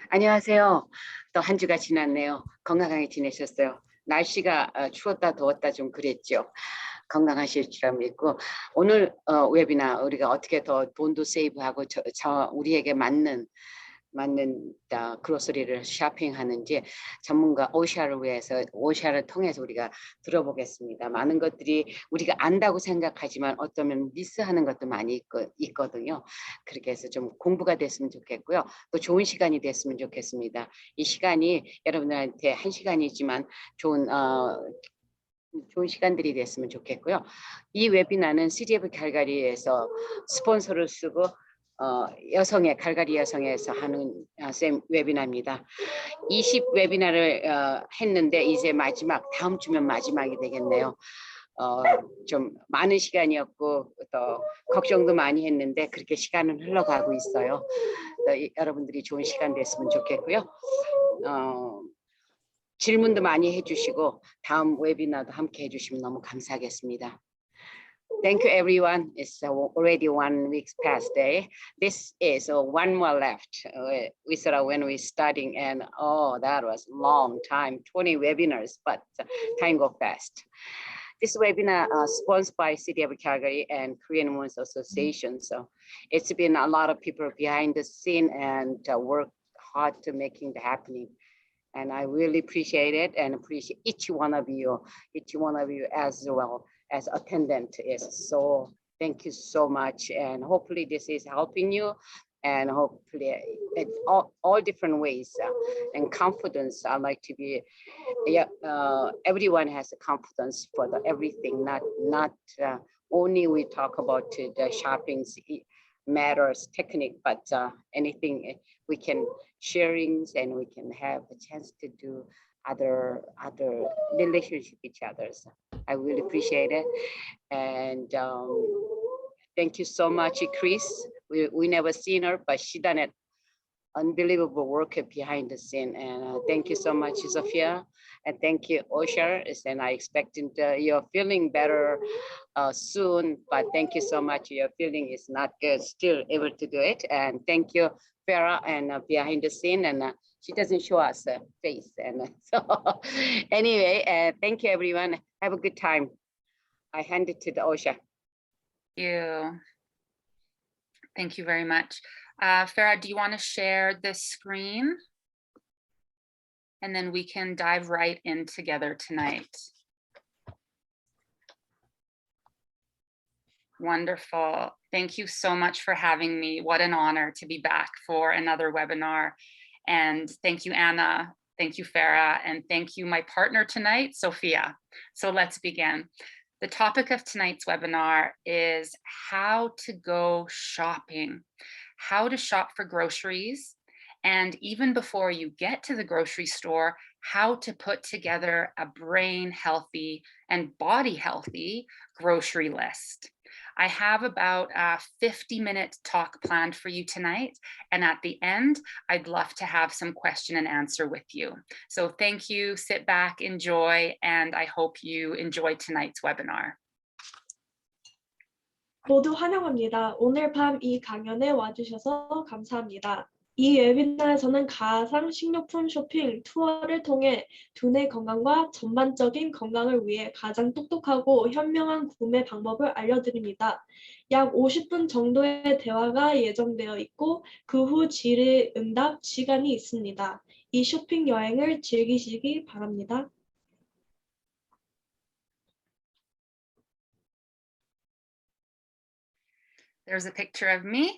안녕하세요. 또 한 주가 지났네요. 건강하게 지내셨어요? 날씨가 추웠다 더웠다 좀 그랬죠. 건강하실 줄 믿고 오늘 웨비나 우리가 어떻게 더 돈도 세이브하고 우리에게 맞는 그로서리를 쇼핑하는지 전문가 오샤를 통해서 우리가 들어보겠습니다. 많은 것들이 우리가 안다고 생각하지만 어쩌면 미스하는 것도 많이 있거든요. 그렇게 해서 좀 공부가 됐으면 좋겠고요. 또 좋은 시간이 됐으면 좋겠습니다. 이 시간이 여러분들한테 한 시간이지만 좋은 시간들이 됐으면 좋겠고요. 이 웨비나는 CDF 칼가리에서 스폰서를 쓰고 여성의 칼가리 여성에서 하는 웨비나입니다. 20 웨비나를 했는데 이제 마지막 다음 주면 마지막이 되겠네요. 좀 많은 시간이었고 또 걱정도 많이 했는데 그렇게 시간은 흘러가고 있어요. 여러분들이 좋은 시간 됐으면 좋겠고요. 질문도 많이 해주시고 다음 웨비나도 함께 해주시면 너무 감사하겠습니다. Thank you, everyone. It's already 1 week past day. This is one more left. We saw when we starting, and that was a long time, 20 webinars, but time go fast. This webinar sponsored by City of Calgary and Korean Women's Association. So it's been a lot of people behind the scene and work hard to making it happening. And I really appreciate it and appreciate each one of you as well as attendant is. So thank you so much. And hopefully this is helping you and hopefully it's all different ways and confidence. I like to be, everyone has a confidence for everything, not only we talk about the shopping matters technique, but anything we can sharings and we can have a chance to do other relationship with each other. So I really appreciate it. And thank you so much, Chris. We never seen her, but she done it unbelievable work behind the scene. And thank you so much, Sophia. And thank you, Orsha. And I expect you're feeling better soon, but thank you so much. Your feeling is not good, still able to do it. And thank you, Farah, and behind the scene. And she doesn't show us a face. And so anyway, thank you, everyone. Have a good time. I hand it to the Orsha. Thank you very much. Farah, do you want to share the screen? And then we can dive right in together tonight. Wonderful. Thank you so much for having me. What an honor to be back for another webinar. And thank you, Anna. Thank you, Farah. And thank you, my partner tonight, Sophia. So let's begin. The topic of tonight's webinar is how to go shopping, how to shop for groceries, and even before you get to the grocery store, how to put together a brain healthy and body healthy grocery list. I have about a 50-minute talk planned for you tonight. And at the end, I'd love to have some question and answer with you. So thank you, sit back, enjoy, and I hope you enjoy tonight's webinar. 모두 환영합니다. 오늘 밤 이 강연에 와주셔서 감사합니다. 이 웨비나에서는 가상 식료품 쇼핑 투어를 통해 두뇌 건강과 전반적인 건강을 위해 가장 똑똑하고 현명한 구매 방법을 알려드립니다. 약 50분 정도의 대화가 예정되어 있고 그 후 질의응답 시간이 있습니다. 이 쇼핑 여행을 즐기시기 바랍니다. There's a picture of me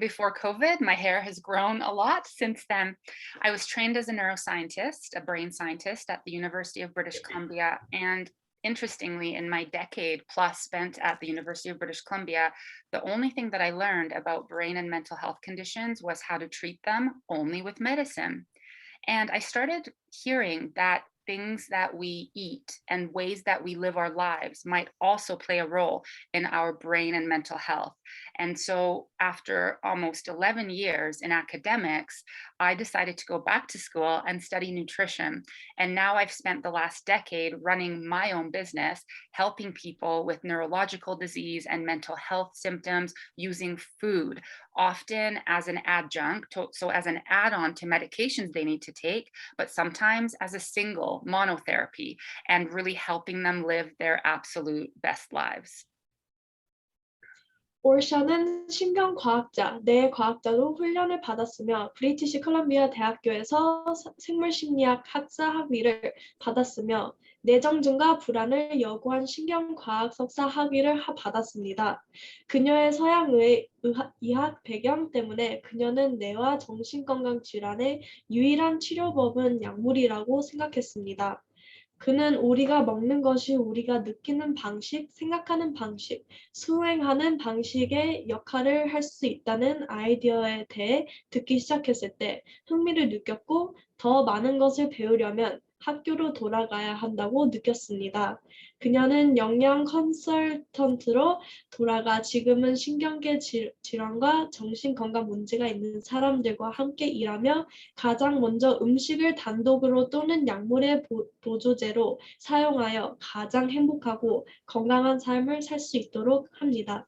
before COVID. My hair has grown a lot since then. I was trained as a neuroscientist, a brain scientist at the University of British Columbia. And interestingly, in my decade plus spent at the University of British Columbia, the only thing that I learned about brain and mental health conditions was how to treat them only with medicine. And I started hearing that things that we eat and ways that we live our lives might also play a role in our brain and mental health. And so after almost 11 years in academics, I decided to go back to school and study nutrition. And now I've spent the last decade running my own business, helping people with neurological disease and mental health symptoms using food, often as an adjunct, so as an add-on to medications they need to take, but sometimes as a single monotherapy, and really helping them live their absolute best lives. 오르샤는 신경과학자, 뇌과학자로 훈련을 받았으며 브리티시 컬럼비아 대학교에서 생물심리학 학사 학위를 받았으며 내정증과 불안을 연구한 신경과학 석사 학위를 받았습니다. 그녀의 서양의 의학 배경 때문에 그녀는 뇌와 정신건강 질환의 유일한 치료법은 약물이라고 생각했습니다. 그는 우리가 먹는 것이 우리가 느끼는 방식, 생각하는 방식, 수행하는 방식의 역할을 할 수 있다는 아이디어에 대해 듣기 시작했을 때 흥미를 느꼈고 더 많은 것을 배우려면 학교로 돌아가야 한다고 느꼈습니다. 그녀는 영양 컨설턴트로 돌아가 지금은 신경계 질환과 정신건강 문제가 있는 사람들과 함께 일하며 가장 먼저 음식을 단독으로 또는 약물의 보조제로 사용하여 가장 행복하고 건강한 삶을 살 수 있도록 합니다.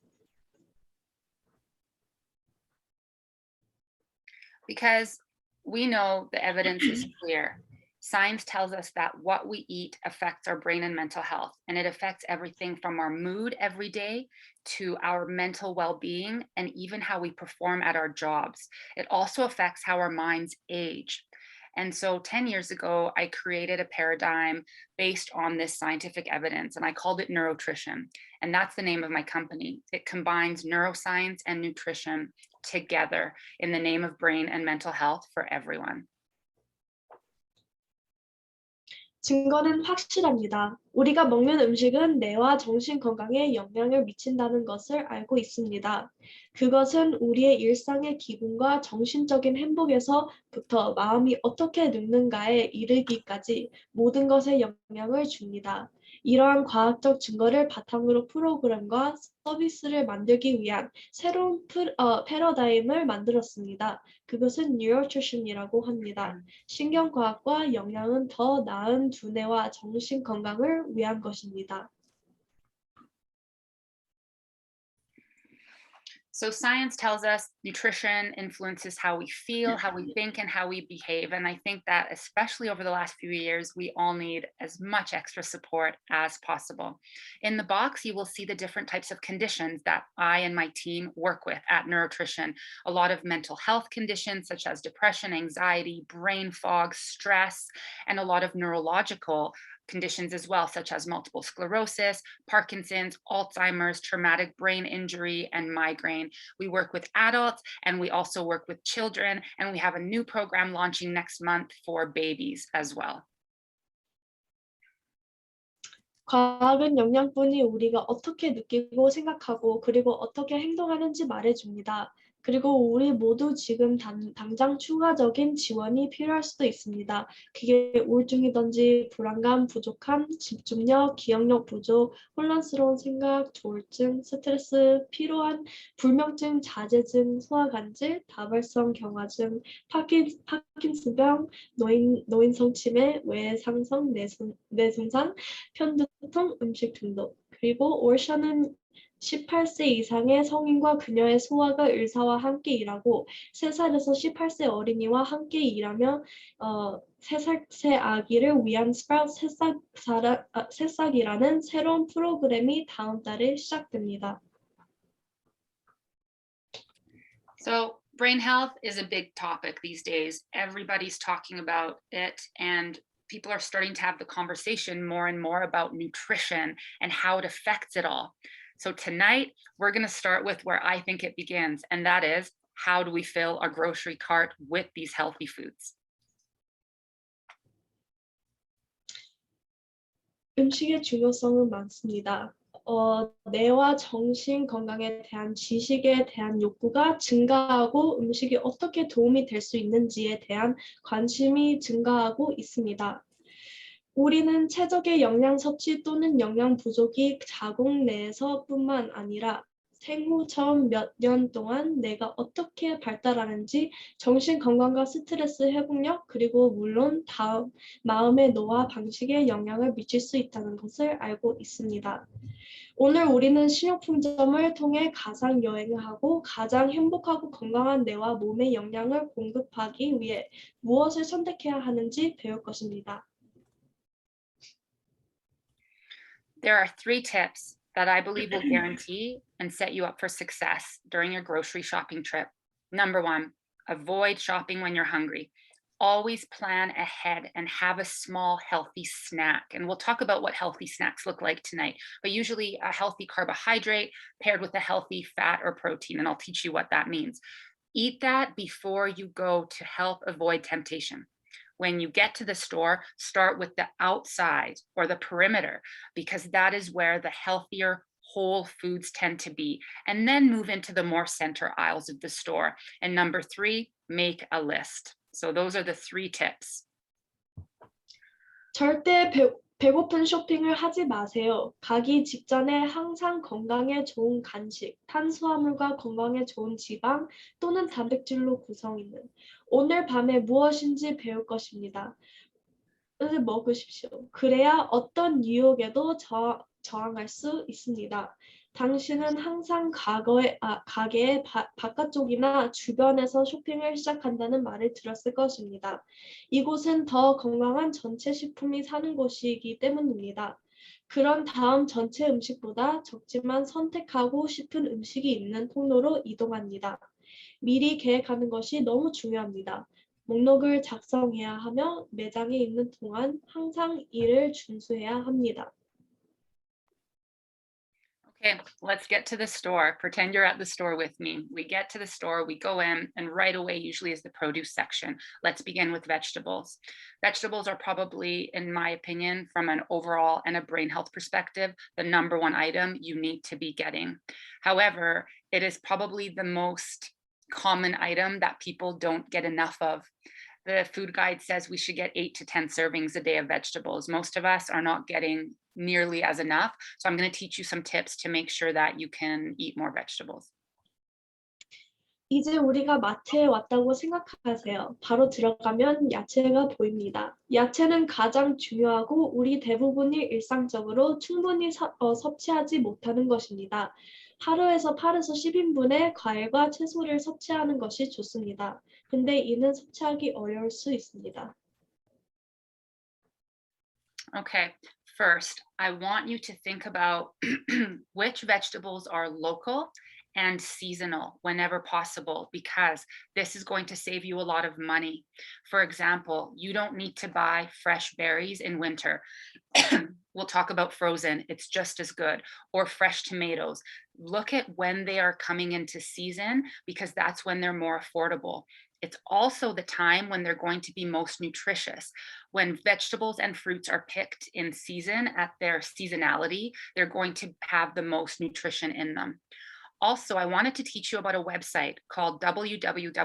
Because we know the evidence is clear. Science tells us that what we eat affects our brain and mental health, and it affects everything from our mood every day to our mental well-being and even how we perform at our jobs. It also affects how our minds age. And so 10 years ago, I created a paradigm based on this scientific evidence, and I called it NeuroTrition. And that's the name of my company. It combines neuroscience and nutrition together in the name of brain and mental health for everyone. 증거는 확실합니다. 우리가 먹는 음식은 뇌와 정신 건강에 영향을 미친다는 것을 알고 있습니다. 그것은 우리의 일상의 기분과 정신적인 행복에서부터 마음이 어떻게 늙는가에 이르기까지 모든 것에 영향을 줍니다. 이러한 과학적 증거를 바탕으로 프로그램과 서비스를 만들기 위한 새로운 패러다임을 만들었습니다. 그것은 NeuroTrition이라고 합니다. 신경과학과 영양은 더 나은 두뇌와 정신 건강을 위한 것입니다. So science tells us nutrition influences how we feel, how we think, and how we behave. And I think that especially over the last few years, we all need as much extra support as possible. In the box, you will see the different types of conditions that I and my team work with at NeuroTrition. A lot of mental health conditions such as depression, anxiety, brain fog, stress, and a lot of neurological conditions as well, such as multiple sclerosis, Parkinson's, Alzheimer's, traumatic brain injury, and migraine. We work with adults and we also work with children, and we have a new program launching next month for babies as well. 과학은 영양분이 우리가 어떻게 느끼고 생각하고 그리고 어떻게 행동하는지 말해줍니다. 그리고 우리 모두 지금 당장 추가적인 지원이 필요할 수도 있습니다. 그게 우울증이든지 불안감, 부족함, 집중력, 기억력 부족, 혼란스러운 생각, 조울증, 스트레스, 피로한, 불면증, 자제증, 소화간질, 다발성 경화증, 파킨슨병, 노인성 치매, 외상성 뇌손상, 편두통, 음식 중독. 그리고 오르샤는 18세 이상의 성인과 그녀의 소아가 의사와 함께 일하고 3살에서 18세 어린이와 함께 일하며 3살 아기를 위한 스프라우트 새싹이라는 새로운 프로그램이 다음 달에 시작됩니다. So brain health is a big topic these days. Everybody's talking about it, and people are starting to have the conversation more and more about nutrition and how it affects it all. So tonight, we're going to start with where I think it begins, and that is, how do we fill our grocery cart with these healthy foods? 음식의 중요성은 많습니다. 뇌와 정신 건강에 대한 지식에 대한 욕구가 증가하고 음식이 어떻게 도움이 될 수 있는지에 대한 관심이 증가하고 있습니다. 우리는 최적의 영양 섭취 또는 영양 부족이 자궁 내에서뿐만 아니라 생후 처음 몇 년 동안 내가 어떻게 발달하는지 정신 건강과 스트레스 회복력 그리고 물론 마음의 노화 방식에 영향을 미칠 수 있다는 것을 알고 있습니다. 오늘 우리는 식료품점을 통해 가상 여행을 하고 가장 행복하고 건강한 뇌와 몸에 영양을 공급하기 위해 무엇을 선택해야 하는지 배울 것입니다. There are 3 tips that I believe will guarantee and set you up for success during your grocery shopping trip. Number 1, avoid shopping when you're hungry. Always plan ahead and have a small healthy snack. And we'll talk about what healthy snacks look like tonight, but usually a healthy carbohydrate paired with a healthy fat or protein. And I'll teach you what that means. Eat that before you go to help avoid temptation. When you get to the store, start with the outside or the perimeter, because that is where the healthier whole foods tend to be, and then move into the more center aisles of the store. And number 3, make a list. So those are the 3 tips. 절대 배고픈 쇼핑을 하지 마세요. 가기 직전에 항상 건강에 좋은 간식, 탄수화물과 건강에 좋은 지방 또는 단백질로 구성 있는 오늘 밤에 무엇인지 배울 것입니다. 을 먹으십시오. 그래야 어떤 유혹에도 저항할 수 있습니다. 당신은 항상 가게의 바깥쪽이나 주변에서 쇼핑을 시작한다는 말을 들었을 것입니다. 이곳은 더 건강한 전체 식품이 사는 곳이기 때문입니다. 그런 다음 전체 음식보다 적지만 선택하고 싶은 음식이 있는 통로로 이동합니다. 미리 계획하는 것이 너무 중요합니다. 목록을 작성해야 하며 매장에 있는 동안 항상 이를 준수해야 합니다. Okay, let's get to the store. Pretend you're at the store with me. We get to the store, we go in, and right away usually is the produce section. Let's begin with vegetables. Vegetables are probably, in my opinion, from an overall and a brain health perspective, the number 1 item you need to be getting. However, it is probably the most common item that people don't get enough of. The food guide says we should get 8 to 10 servings a day of vegetables. Most of us are not getting nearly as enough. So I'm going to teach you some tips to make sure that you can eat more vegetables. 이제 우리가 마트에 왔다고 생각하세요. 바로 들어가면 야채가 보입니다. 야채는 가장 중요하고 우리 대부분이 일상적으로 충분히 섭취하지 못하는 것입니다. 하루에서 8에서 10인분의 과일과 채소를 섭취하는 것이 좋습니다. 근데 이는 섭취하기 어려울 수 있습니다. Okay, first, I want you to think about which vegetables are local and seasonal whenever possible, because this is going to save you a lot of money. For example, you don't need to buy fresh berries in winter. We'll talk about frozen, it's just as good, or fresh tomatoes. Look at when they are coming into season, because that's when they're more affordable. It's also the time when they're going to be most nutritious. When vegetables and fruits are picked in season at their seasonality, they're going to have the most nutrition in them. Also, I wanted to teach you about a website called www.ewg.org.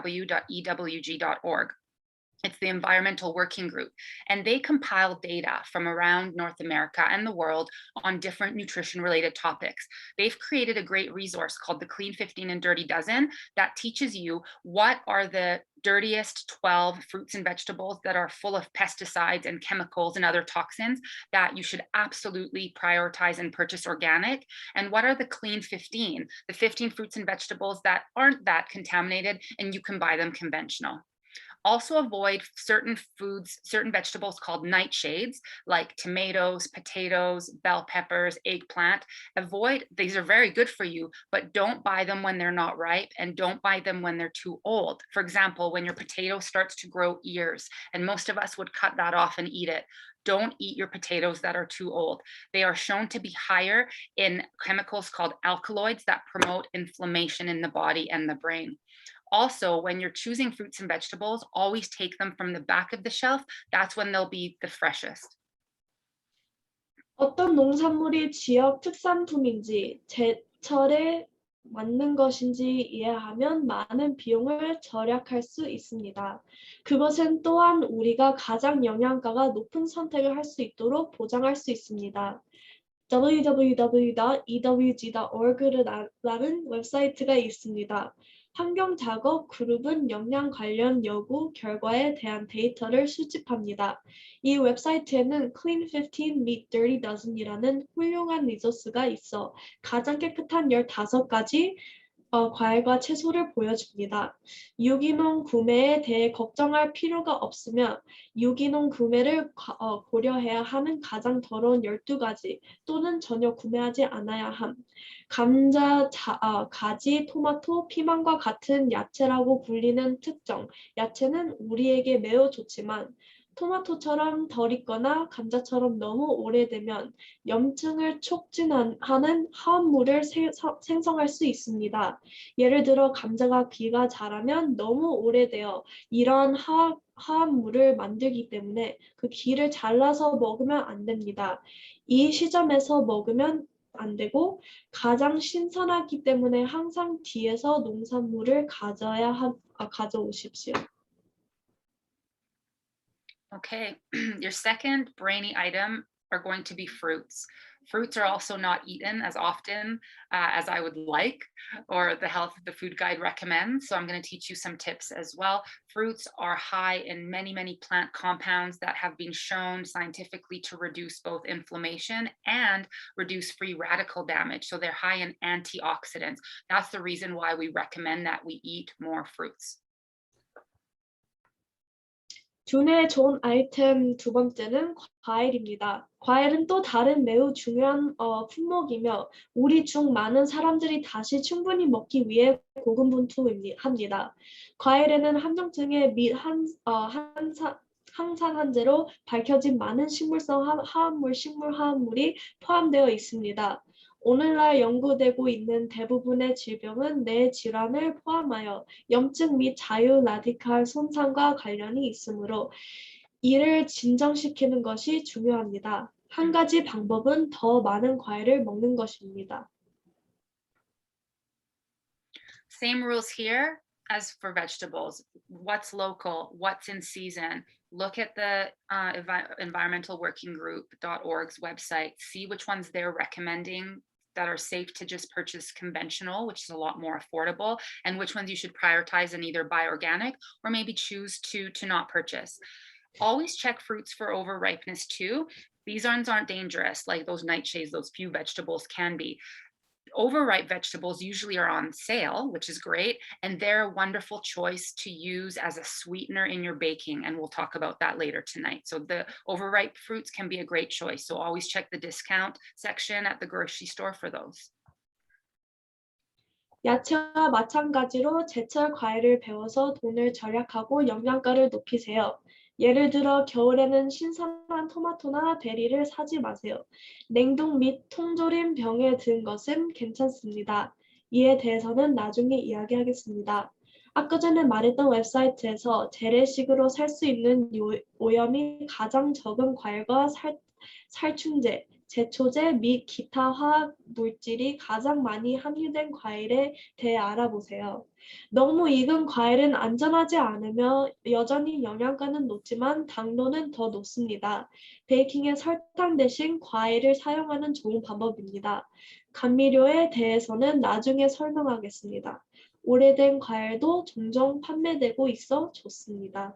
It's the Environmental Working Group, and they compile data from around North America and the world on different nutrition-related topics. They've created a great resource called the Clean 15 and Dirty Dozen that teaches you what are the dirtiest 12 fruits and vegetables that are full of pesticides and chemicals and other toxins that you should absolutely prioritize and purchase organic, and what are the clean 15, the 15 fruits and vegetables that aren't that contaminated and you can buy them conventional. Also avoid certain foods, certain vegetables called nightshades, like tomatoes, potatoes, bell peppers, eggplant. Avoid, these are very good for you, but don't buy them when they're not ripe, and don't buy them when they're too old. For example, when your potato starts to grow ears, and most of us would cut that off and eat it. Don't eat your potatoes that are too old. They are shown to be higher in chemicals called alkaloids that promote inflammation in the body and the brain. Also, when you're choosing fruits and vegetables, always take them from the back of the shelf. That's when they'll be the freshest. 어떤 농산물이 지역 특산품인지, 제철에 맞는 것인지 이해하면 많은 비용을 절약할 수 있습니다. 그것은 또한 우리가 가장 영양가가 높은 선택을 할 수 있도록 보장할 수 있습니다. www.ewg.org라는 웹사이트가 있습니다. 환경작업 그룹은 영양 관련 연구 결과에 대한 데이터를 수집합니다. 이 웹사이트에는 Clean 15, Meet Dirty Dozen이라는 훌륭한 리소스가 있어 가장 깨끗한 15가지 과일과 채소를 보여줍니다. 유기농 구매에 대해 걱정할 필요가 없으며 유기농 구매를 고려해야 하는 가장 더러운 12가지 또는 전혀 구매하지 않아야 함. 감자, 가지, 토마토, 피망과 같은 야채라고 불리는 특정 야채는 우리에게 매우 좋지만 토마토처럼 덜 익거나 감자처럼 너무 오래되면 염증을 촉진하는 화합물을 생성할 수 있습니다. 예를 들어 감자가 귀가 자라면 너무 오래되어 이러한 화합물을 만들기 때문에 그 귀를 잘라서 먹으면 안 됩니다. 이 시점에서 먹으면 안 되고 가장 신선하기 때문에 항상 뒤에서 농산물을 가져오십시오. Okay, your second brainy item are going to be fruits. Fruits are also not eaten as often as I would like, or the Health of the Food Guide recommends. So I'm going to teach you some tips as well. Fruits are high in many, many plant compounds that have been shown scientifically to reduce both inflammation and reduce free radical damage. So they're high in antioxidants. That's the reason why we recommend that we eat more fruits. 두뇌에 좋은 아이템 두 번째는 과일입니다. 과일은 또 다른 매우 중요한 품목이며 우리 중 많은 사람들이 다시 충분히 먹기 위해 고군분투합니다. 과일에는 함정증에 및 항산화제로 밝혀진 많은 식물성 식물화합물이 포함되어 있습니다. 오늘날 연구되고 있는 대부분의 질병은 뇌 질환을 포함하여 염증 및 자유 라디칼 손상과 관련이 있으므로 이를 진정시키는 것이 중요합니다. 한 가지 방법은 더 많은 과일을 먹는 것입니다. Same rules here as for vegetables. What's local, what's in season. Look at the Environmental Working Group.org's website. See which ones they're recommending that are safe to just purchase conventional, which is a lot more affordable, and which ones you should prioritize and either buy organic or maybe choose to not purchase. Always check fruits for over ripeness too. These ones aren't dangerous, like those nightshades, those few vegetables can be. Overripe vegetables usually are on sale, which is great, and they're a wonderful choice to use as a sweetener in your baking, and we'll talk about that later tonight. So the overripe fruits can be a great choice, so always check the discount section at the grocery store for those. 야채와 마찬가지로 제철 과일을 배워서 돈을 절약하고 영양가를 높이세요. 예를 들어 겨울에는 신선한 토마토나 베리를 사지 마세요. 냉동 및 통조림 병에 든 것은 괜찮습니다. 이에 대해서는 나중에 이야기하겠습니다. 아까 전에 말했던 웹사이트에서 재래식으로 살 수 있는 오염이 가장 적은 과일과 살충제, 제초제 및 기타 화학 물질이 가장 많이 함유된 과일에 대해 알아보세요. 너무 익은 과일은 안전하지 않으며 여전히 영양가는 높지만 당도는 더 높습니다. 베이킹에 설탕 대신 과일을 사용하는 좋은 방법입니다. 감미료에 대해서는 나중에 설명하겠습니다. 오래된 과일도 종종 판매되고 있어 좋습니다.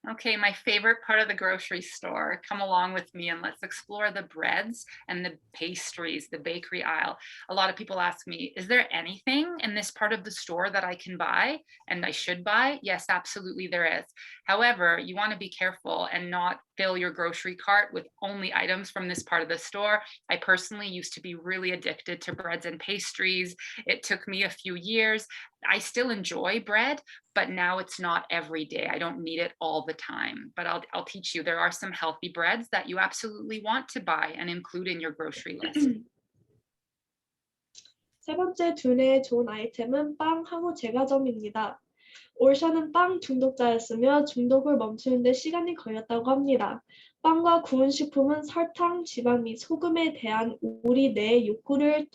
Okay, my favorite part of the grocery store. Come along with me and let's explore the breads and the pastries, the bakery aisle. A lot of people ask me, is there anything in this part of the store that I can buy and I should buy? Yes, absolutely there is. However, you want to be careful and not fill your grocery cart with only items from this part of the store. I personally used to be really addicted to breads and pastries. It took me a few years. I still enjoy bread, but now it's not every day. I don't need it all the time, but I'll teach you. There are some healthy breads that you absolutely want to buy and include in your grocery list. 세 번째 두뇌에 좋은 아이템은 빵하고 제과점입니다. 올샤는 빵 중독자였으며 중독을 멈추는 데 시간이 걸렸다고 합니다. 빵과 구운 식품은 설탕, 지방 및 소금에 대한 우리 뇌의 욕구를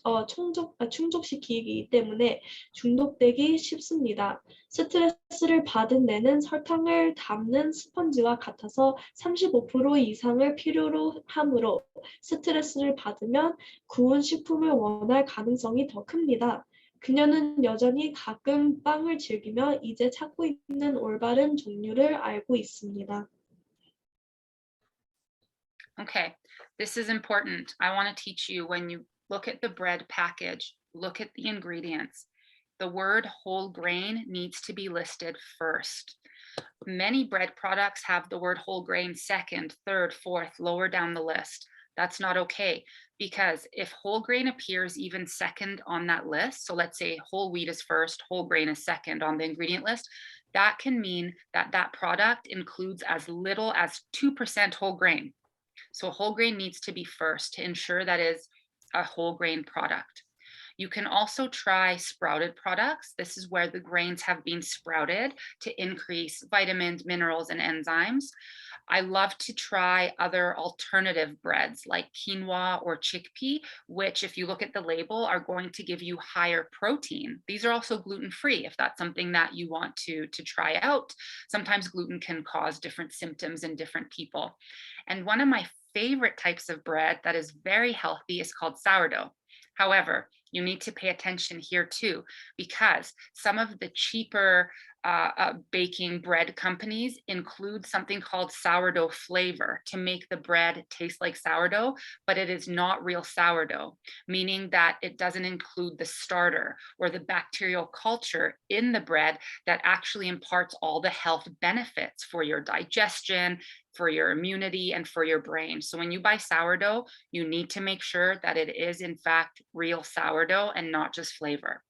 충족시키기 때문에 중독되기 쉽습니다. 스트레스를 받은 뇌는 설탕을 담는 스펀지와 같아서 35% 이상을 필요로 하므로 스트레스를 받으면 구운 식품을 원할 가능성이 더 큽니다. 그녀는 여전히 가끔 빵을 즐기며 이제 찾고 있는 올바른 종류를 알고 있습니다. Okay, this is important. I want to teach you when you look at the bread package, look at the ingredients. The word whole grain needs to be listed first. Many bread products have the word whole grain second, third, fourth, lower down the list. That's not okay, because if whole grain appears even second on that list, so let's say whole wheat is first, whole grain is second on the ingredient list, that can mean that that product includes as little as 2% whole grain. So whole grain needs to be first to ensure that is a whole grain product. You can also try sprouted products. This is where the grains have been sprouted to increase vitamins, minerals, and enzymes. I love to try other alternative breads like quinoa or chickpea, which, if you look at the label, are going to give you higher protein. These are also gluten-free if that's something that you want to try out. Sometimes gluten can cause different symptoms in different people. And one of my favorite types of bread that is very healthy is called sourdough. However, you need to pay attention here too, because some of the cheaper baking bread companies include something called sourdough flavor to make the bread taste like sourdough, but it is not real sourdough, meaning that it doesn't include the starter or the bacterial culture in the bread that actually imparts all the health benefits for your digestion, for your immunity, and for your brain. So when you buy sourdough, you need to make sure that it is in fact real sourdough and not just flavor.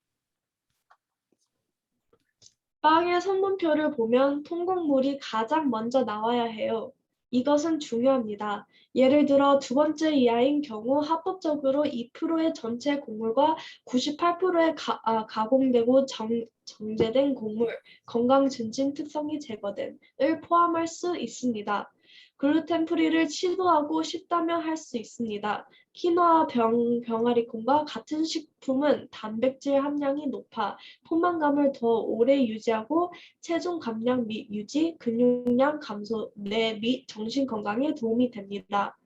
빵의 성분표를 보면 통곡물이 가장 먼저 나와야 해요. 이것은 중요합니다. 예를 들어 두 번째 이하인 경우 합법적으로 2%의 전체 곡물과 98%의 가공되고 정제된 곡물, 건강 증진 특성이 제거된을 포함할 수 있습니다. 글루텐 프리를 시도하고 싶다면 할 수 있습니다. 키노아 병아리콩과 같은 식품은 단백질 함량이 높아 포만감을 더 오래 유지하고 체중 감량 및 유지, 근육량 감소, 뇌 및 정신 건강에 도움이 됩니다.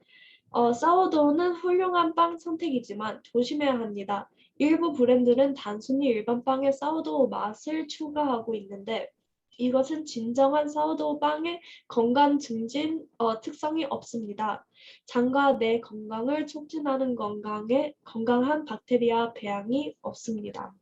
사워도우는 훌륭한 빵 선택이지만 조심해야 합니다. 일부 브랜드는 단순히 일반 빵에 사워도우 맛을 추가하고 있는데 이것은 진정한 사워도우 빵의 건강 증진 특성이 없습니다. 장과 뇌 건강을 촉진하는 건강한 박테리아 배양이 없습니다.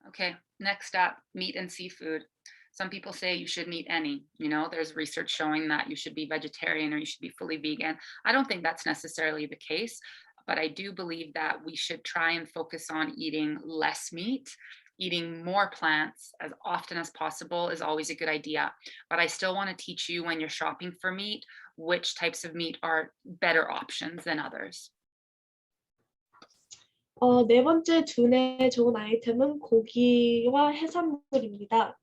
Okay, next up, meat and seafood. Some people say you shouldn't eat any. You know, there's research showing that you should be vegetarian or you should be fully vegan. I don't think that's necessarily the case, but I do believe that we should try and focus on eating less meat. Eating more plants as often as possible is always a good idea. But I still want to teach you when you're shopping for meat, which types of meat are better options than others. 네 번째 두뇌에 좋은 아이템은 고기와 해산물입니다.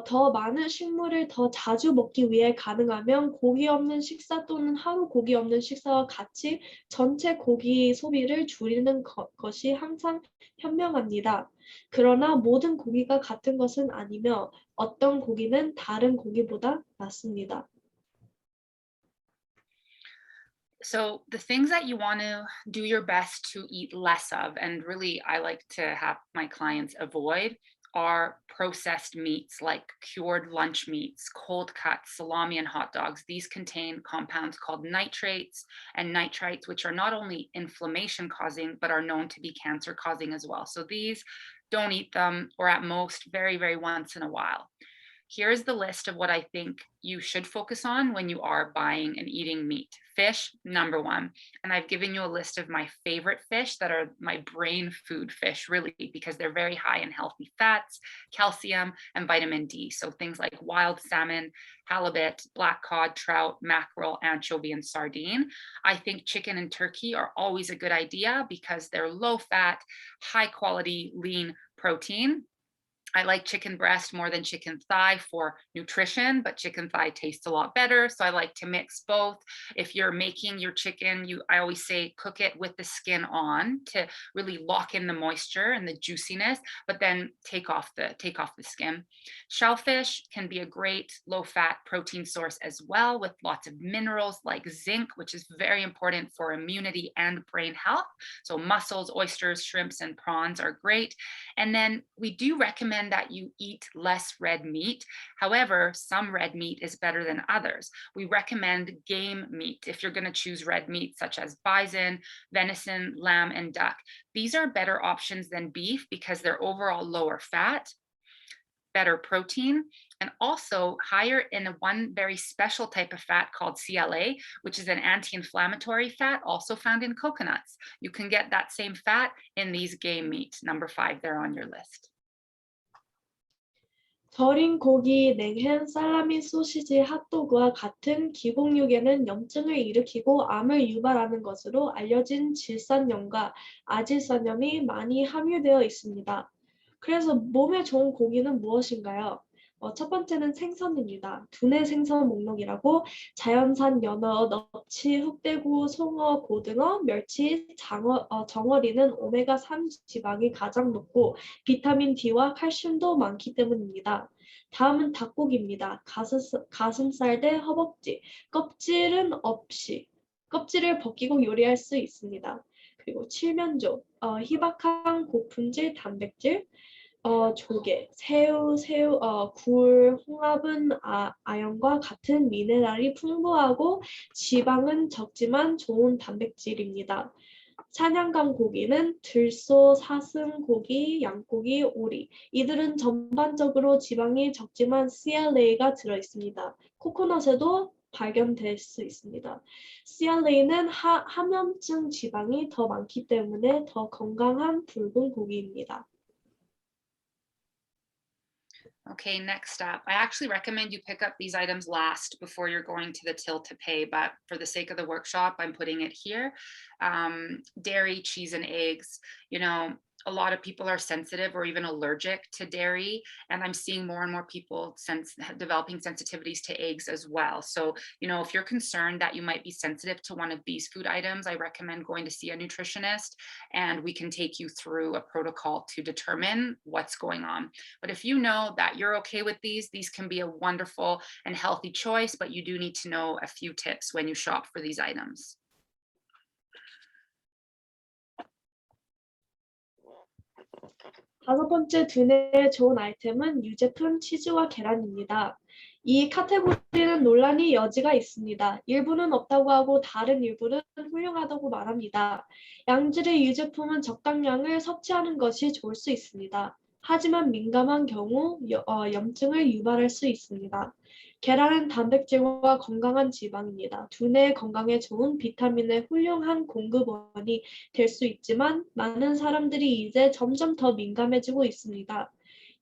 더 많은 식물을 더 자주 먹기 위해 가능하면 고기 없는 식사 또는 하루 고기 없는 식사와 같이 전체 고기 소비를 줄이는 것이 항상 현명합니다. 그러나 모든 고기가 같은 것은 아니며 어떤 고기는 다른 고기보다 낫습니다. So the things that you want to do your best to eat less of, and really I like to have my clients avoid, are processed meats like cured lunch meats, cold cuts, salami, and hot dogs. These contain compounds called nitrates and nitrites, which are not only inflammation causing, but are known to be cancer causing as well. So these, don't eat them, or at most very, very once in a while. Here's the list of what I think you should focus on when you are buying and eating meat. Fish, number one. And I've given you a list of my favorite fish that are my brain food fish, really, because they're very high in healthy fats, calcium, and vitamin D. So things like wild salmon, halibut, black cod, trout, mackerel, anchovy, and sardine. I think chicken and turkey are always a good idea because they're low fat, high quality, lean protein. I like chicken breast more than chicken thigh for nutrition, but chicken thigh tastes a lot better. So I like to mix both. If you're making your chicken, I always say cook it with the skin on to really lock in the moisture and the juiciness, but then take off the skin. Shellfish can be a great low-fat protein source as well, with lots of minerals like zinc, which is very important for immunity and brain health. So mussels, oysters, shrimps, and prawns are great. And then we do recommend that you eat less red meat. However, some red meat is better than others. We recommend game meat if you're going to choose red meat, such as bison, venison, lamb, and duck. These are better options than beef because they're overall lower fat, better protein, and also higher in one very special type of fat called CLA, which is an anti-inflammatory fat also found in coconuts. You can get that same fat in these game meat, number 5 there on your list. 절인 고기, 냉햄, 살라미, 소시지, 핫도그와 같은 기공육에는 염증을 일으키고 암을 유발하는 것으로 알려진 질산염과 아질산염이 많이 함유되어 있습니다. 그래서 몸에 좋은 고기는 무엇인가요? 첫 번째는 생선입니다. 두뇌 생선 목록이라고 자연산 연어, 넙치, 흑대구, 송어, 고등어, 멸치, 정어리는 오메가3 지방이 가장 높고 비타민 D와 칼슘도 많기 때문입니다. 다음은 닭고기입니다. 가슴살 대 허벅지, 껍질은 없이 껍질을 벗기고 요리할 수 있습니다. 그리고 칠면조, 희박한 고품질 단백질, 조개, 새우, 굴, 홍합은 아연과 같은 미네랄이 풍부하고 지방은 적지만 좋은 단백질입니다. 사냥감 고기는 들소, 사슴, 고기, 양고기, 오리. 이들은 전반적으로 지방이 적지만 CLA가 들어있습니다. 코코넛에도 발견될 수 있습니다. CLA는 함염증 지방이 더 많기 때문에 더 건강한 붉은 고기입니다. Okay, next up, I actually recommend you pick up these items last before you're going to the till to pay, but for the sake of the workshop, I'm putting it here. Dairy, cheese, and eggs. You know, a lot of people are sensitive or even allergic to dairy, and I'm seeing more and more people developing sensitivities to eggs as well. So, you know, if you're concerned that you might be sensitive to one of these food items, I recommend going to see a nutritionist, and we can take you through a protocol to determine what's going on. But if you know that you're okay with these can be a wonderful and healthy choice, but you do need to know a few tips when you shop for these items. 다섯 번째 두뇌에 좋은 아이템은 유제품 치즈와 계란입니다. 이 카테고리는 논란의 여지가 있습니다. 일부는 없다고 하고 다른 일부는 훌륭하다고 말합니다. 양질의 유제품은 적당량을 섭취하는 것이 좋을 수 있습니다. 하지만 민감한 경우 염증을 유발할 수 있습니다. 계란은 단백질과 건강한 지방입니다. 두뇌 건강에 좋은 비타민의 훌륭한 공급원이 될 수 있지만 많은 사람들이 이제 점점 더 민감해지고 있습니다.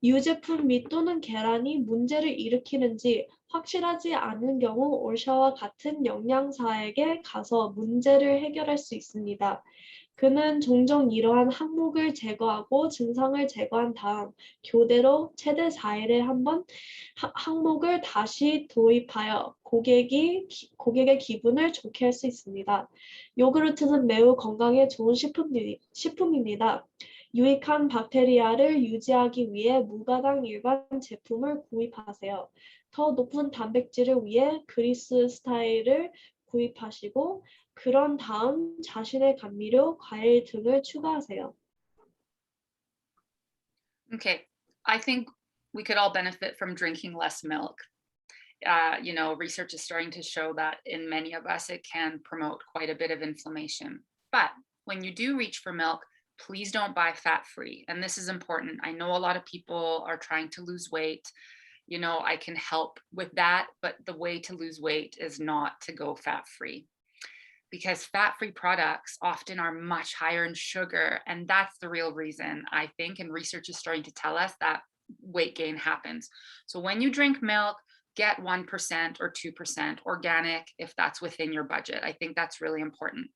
유제품 및 또는 계란이 문제를 일으키는지 확실하지 않은 경우 올샤와 같은 영양사에게 가서 문제를 해결할 수 있습니다. 그는 종종 이러한 항목을 제거하고 증상을 제거한 다음 교대로 최대 4일에 한 번 항목을 다시 도입하여 고객의 기분을 좋게 할 수 있습니다. 요구르트는 매우 건강에 좋은 식품입니다. 유익한 박테리아를 유지하기 위해 무가당 일반 제품을 구입하세요. 더 높은 단백질을 위해 그리스 스타일을 구입하시고 그런 다음 자신의 감미료, 과일 등을 추가하세요. Okay, I think we could all benefit from drinking less milk. You know, research is starting to show that in many of us, it can promote quite a bit of inflammation. But when you do reach for milk, please don't buy fat-free. And this is important. I know a lot of people are trying to lose weight. You know, I can help with that, but the way to lose weight is not to go fat-free, because fat-free products often are much higher in sugar. And that's the real reason, I think, and research is starting to tell us that weight gain happens. So when you drink milk, get 1% or 2% organic if that's within your budget. I think that's really important.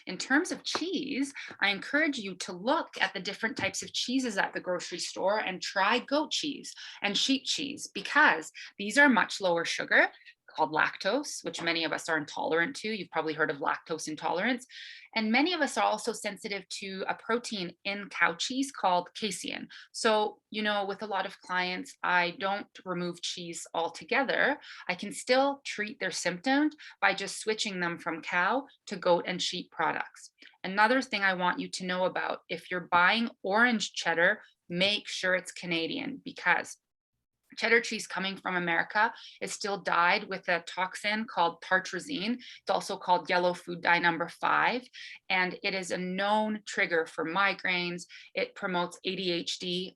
In terms of cheese, I encourage you to look at the different types of cheeses at the grocery store and try goat cheese and sheep cheese, because these are much lower sugar, called lactose, which many of us are intolerant to. You've probably heard of lactose intolerance. And many of us are also sensitive to a protein in cow cheese called casein. So, with a lot of clients, I don't remove cheese altogether. I can still treat their symptoms by just switching them from cow to goat and sheep products. Another thing I want you to know about, if you're buying orange cheddar, make sure it's Canadian, because cheddar cheese coming from America is still dyed with a toxin called tartrazine. It's also called yellow food dye number 5, and it is a known trigger for migraines. It promotes ADHD,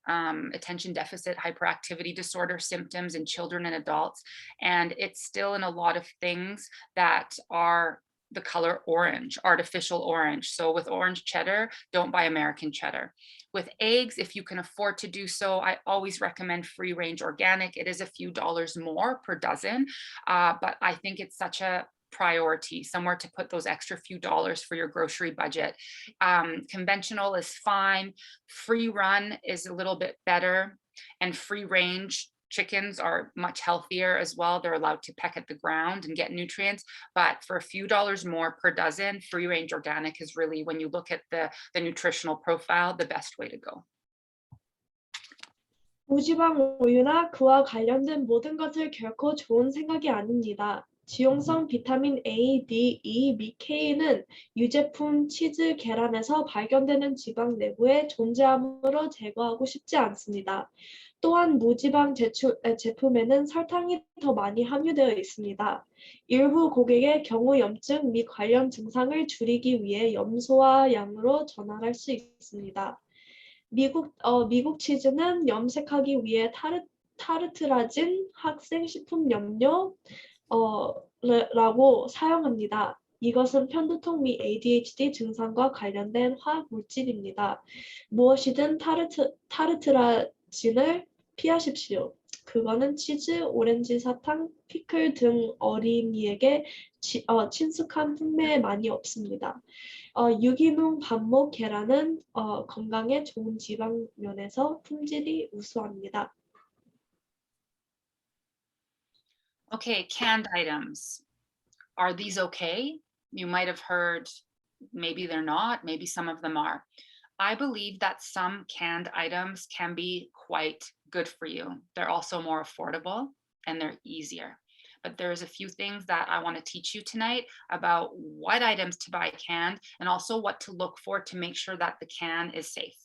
attention deficit hyperactivity disorder symptoms in children and adults, and it's still in a lot of things that are the color orange, artificial orange. So with orange cheddar, don't buy American cheddar. With eggs, if you can afford to do so, I always recommend free range organic. It is a few dollars more per dozen, but I think it's such a priority, somewhere to put those extra few dollars for your grocery budget. Conventional is fine. Free run is a little bit better, and free range chickens are much healthier as well. They're allowed to peck at the ground and get nutrients, but for a few dollars more per dozen, free range organic is really, when you look at the nutritional profile, the best way to go. 무지방 우유나 그와 관련된 모든 것을 결코 좋은 생각이 아닙니다. 지용성 비타민 A, D, E, 및 K는 유제품, 치즈, 계란에서 발견되는 지방 내부에 존재함으로 제거하고 싶지 않습니다. 또한 무지방 제품에는 설탕이 더 많이 함유되어 있습니다. 일부 고객의 경우 염증 및 관련 증상을 줄이기 위해 염소와 양으로 전환할 수 있습니다. 미국 치즈는 염색하기 위해 타르트라진 학생 식품 염료 라고 사용합니다. 이것은 편두통 및 ADHD 증상과 관련된 화학 물질입니다. 무엇이든 타르트라진을 피하십시오. 그거는 치즈, 오렌지 사탕, 피클 등 어린이에게 친숙한 풍미에 많이 없습니다. 유기농 밥목 계란은 건강에 좋은 지방 면에서 품질이 우수합니다. Okay, canned items. Are these okay? You might have heard maybe they're not, maybe some of them are. I believe that some canned items can be quite good for you. They're also more affordable and they're easier. But there's a few things that I want to teach you tonight about what items to buy canned, and also what to look for to make sure that the can is safe.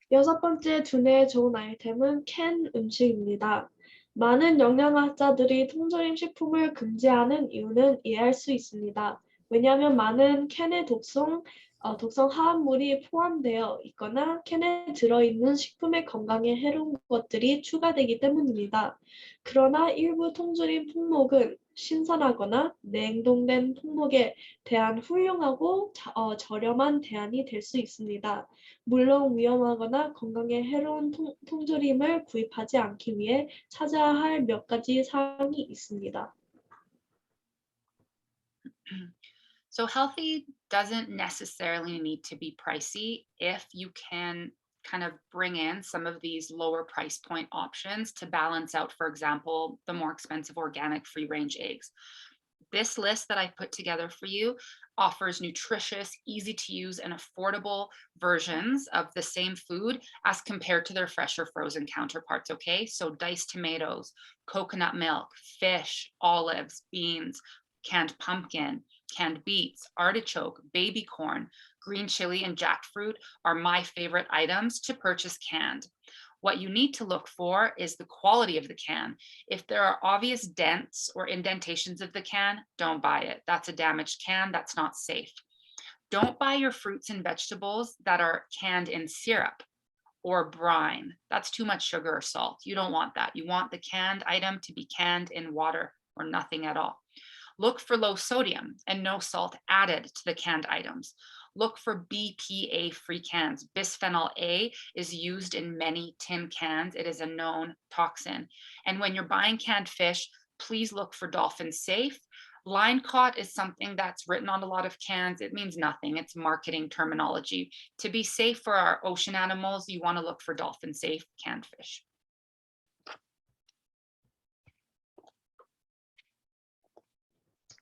여섯 번째 두뇌에 좋은 아이템은 캔 음식입니다. 많은 영양학자들이 통조림 식품을 금지하는 이유는 이해할 수 있습니다. 왜냐하면 많은 캔의 독성 화합물이 포함되어 있거나 캔에 들어있는 식품의 건강에 해로운 것들이 추가되기 때문입니다. 그러나 일부 통조림 품목은 신선하거나 냉동된 품목에 대한 훌륭하고 저렴한 대안이 될 수 있습니다. 물론 위험하거나 건강에 해로운 통조림을 구입하지 않기 위해 찾아야 할 몇 가지 사항이 있습니다. So healthy doesn't necessarily need to be pricey if you can kind of bring in some of these lower price point options to balance out, for example, the more expensive organic free range eggs. This list that I put together for you offers nutritious, easy to use, and affordable versions of the same food as compared to their fresher frozen counterparts, okay? So diced tomatoes, coconut milk, fish, olives, beans, canned pumpkin, canned beets, artichoke, baby corn, green chili, and jackfruit are my favorite items to purchase canned. What you need to look for is the quality of the can. If there are obvious dents or indentations of the can, don't buy it. That's a damaged can. That's not safe. Don't buy your fruits and vegetables that are canned in syrup or brine. That's too much sugar or salt. You don't want that. You want the canned item to be canned in water or nothing at all. Look for low sodium and no salt added to the canned items. Look for Bpa Free Cans. Bisphenol A is used in many tin cans. It is a known toxin. And when you're buying canned fish, please look for dolphin safe. Line caught is something that's written on a lot of cans. It means nothing. It's marketing terminology. To be safe for our ocean animals, you want to look for dolphin safe canned fish.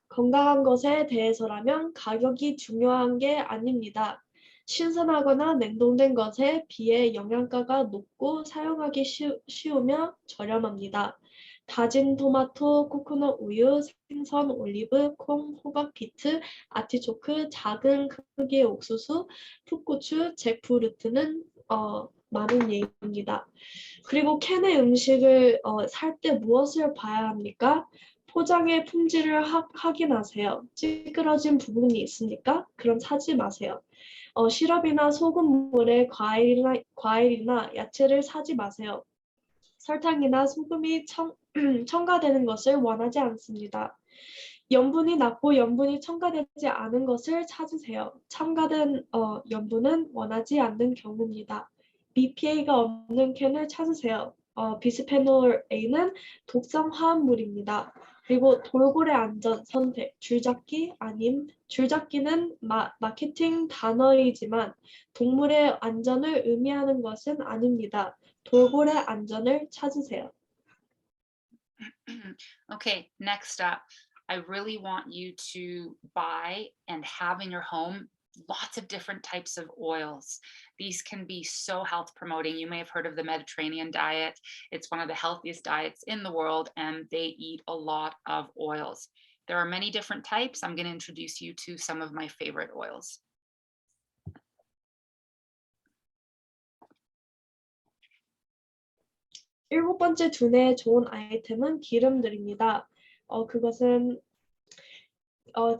건강한 것에 대해서라면 가격이 중요한 게 아닙니다. 신선하거나 냉동된 것에 비해 영양가가 높고 사용하기 쉬우며 저렴합니다. 다진 토마토, 코코넛 우유, 생선, 올리브, 콩, 호박, 비트, 아티초크, 작은 크기의 옥수수, 풋고추, 잭프루트는 많은 예입니다. 그리고 캔의 음식을 살 때 무엇을 봐야 합니까? 포장의 품질을 확인하세요. 찌그러진 부분이 있습니까? 그럼 사지 마세요. 시럽이나 소금물에 과일이나 야채를 사지 마세요. 설탕이나 소금이 첨가되는 것을 원하지 않습니다. 염분이 낮고 염분이 첨가되지 않은 것을 찾으세요. 첨가된 염분은 원하지 않는 경우입니다. BPA가 없는 캔을 찾으세요. 비스페놀 A는 독성 화합물입니다. 그리고 돌고래 안전 선택, 줄잡기 아님. 줄잡기는 마케팅 단어이지만 동물의 안전을 의미하는 것은 아닙니다. 돌고래 안전을 찾으세요. Okay, next up, I really want you to buy and have in your home lots of different types of oils. These can be so health promoting. You may have heard of the Mediterranean diet. It's one of the healthiest diets in the world, and they eat a lot of oils. There are many different types. I'm going to introduce you to some of my favorite oils. 일곱 번째 두뇌에 좋은 아이템은 기름들입니다. 그것은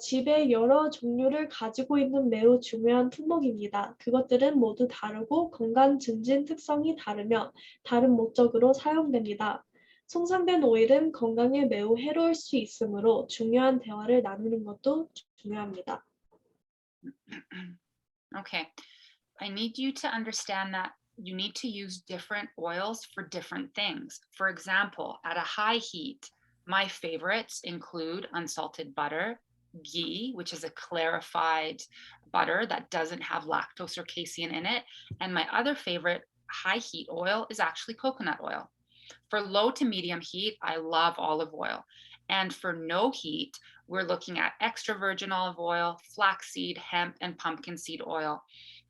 집에 여러 종류를 가지고 있는 매우 중요한 품목입니다. 그것들은 모두 다르고 건강 증진 특성이 다르며 다른 목적으로 사용됩니다. 손상된 오일은 건강에 매우 해로울 수 있으므로 중요한 대화를 나누는 것도 중요합니다. Okay, I need you to understand that you need to use different oils for different things. For example, at a high heat, my favorites include unsalted butter, ghee, which is a clarified butter that doesn't have lactose or casein in it. And my other favorite high heat oil is actually coconut oil. For low to medium heat, I love olive oil. And for no heat, we're looking at extra virgin olive oil, flaxseed, hemp, and pumpkin seed oil.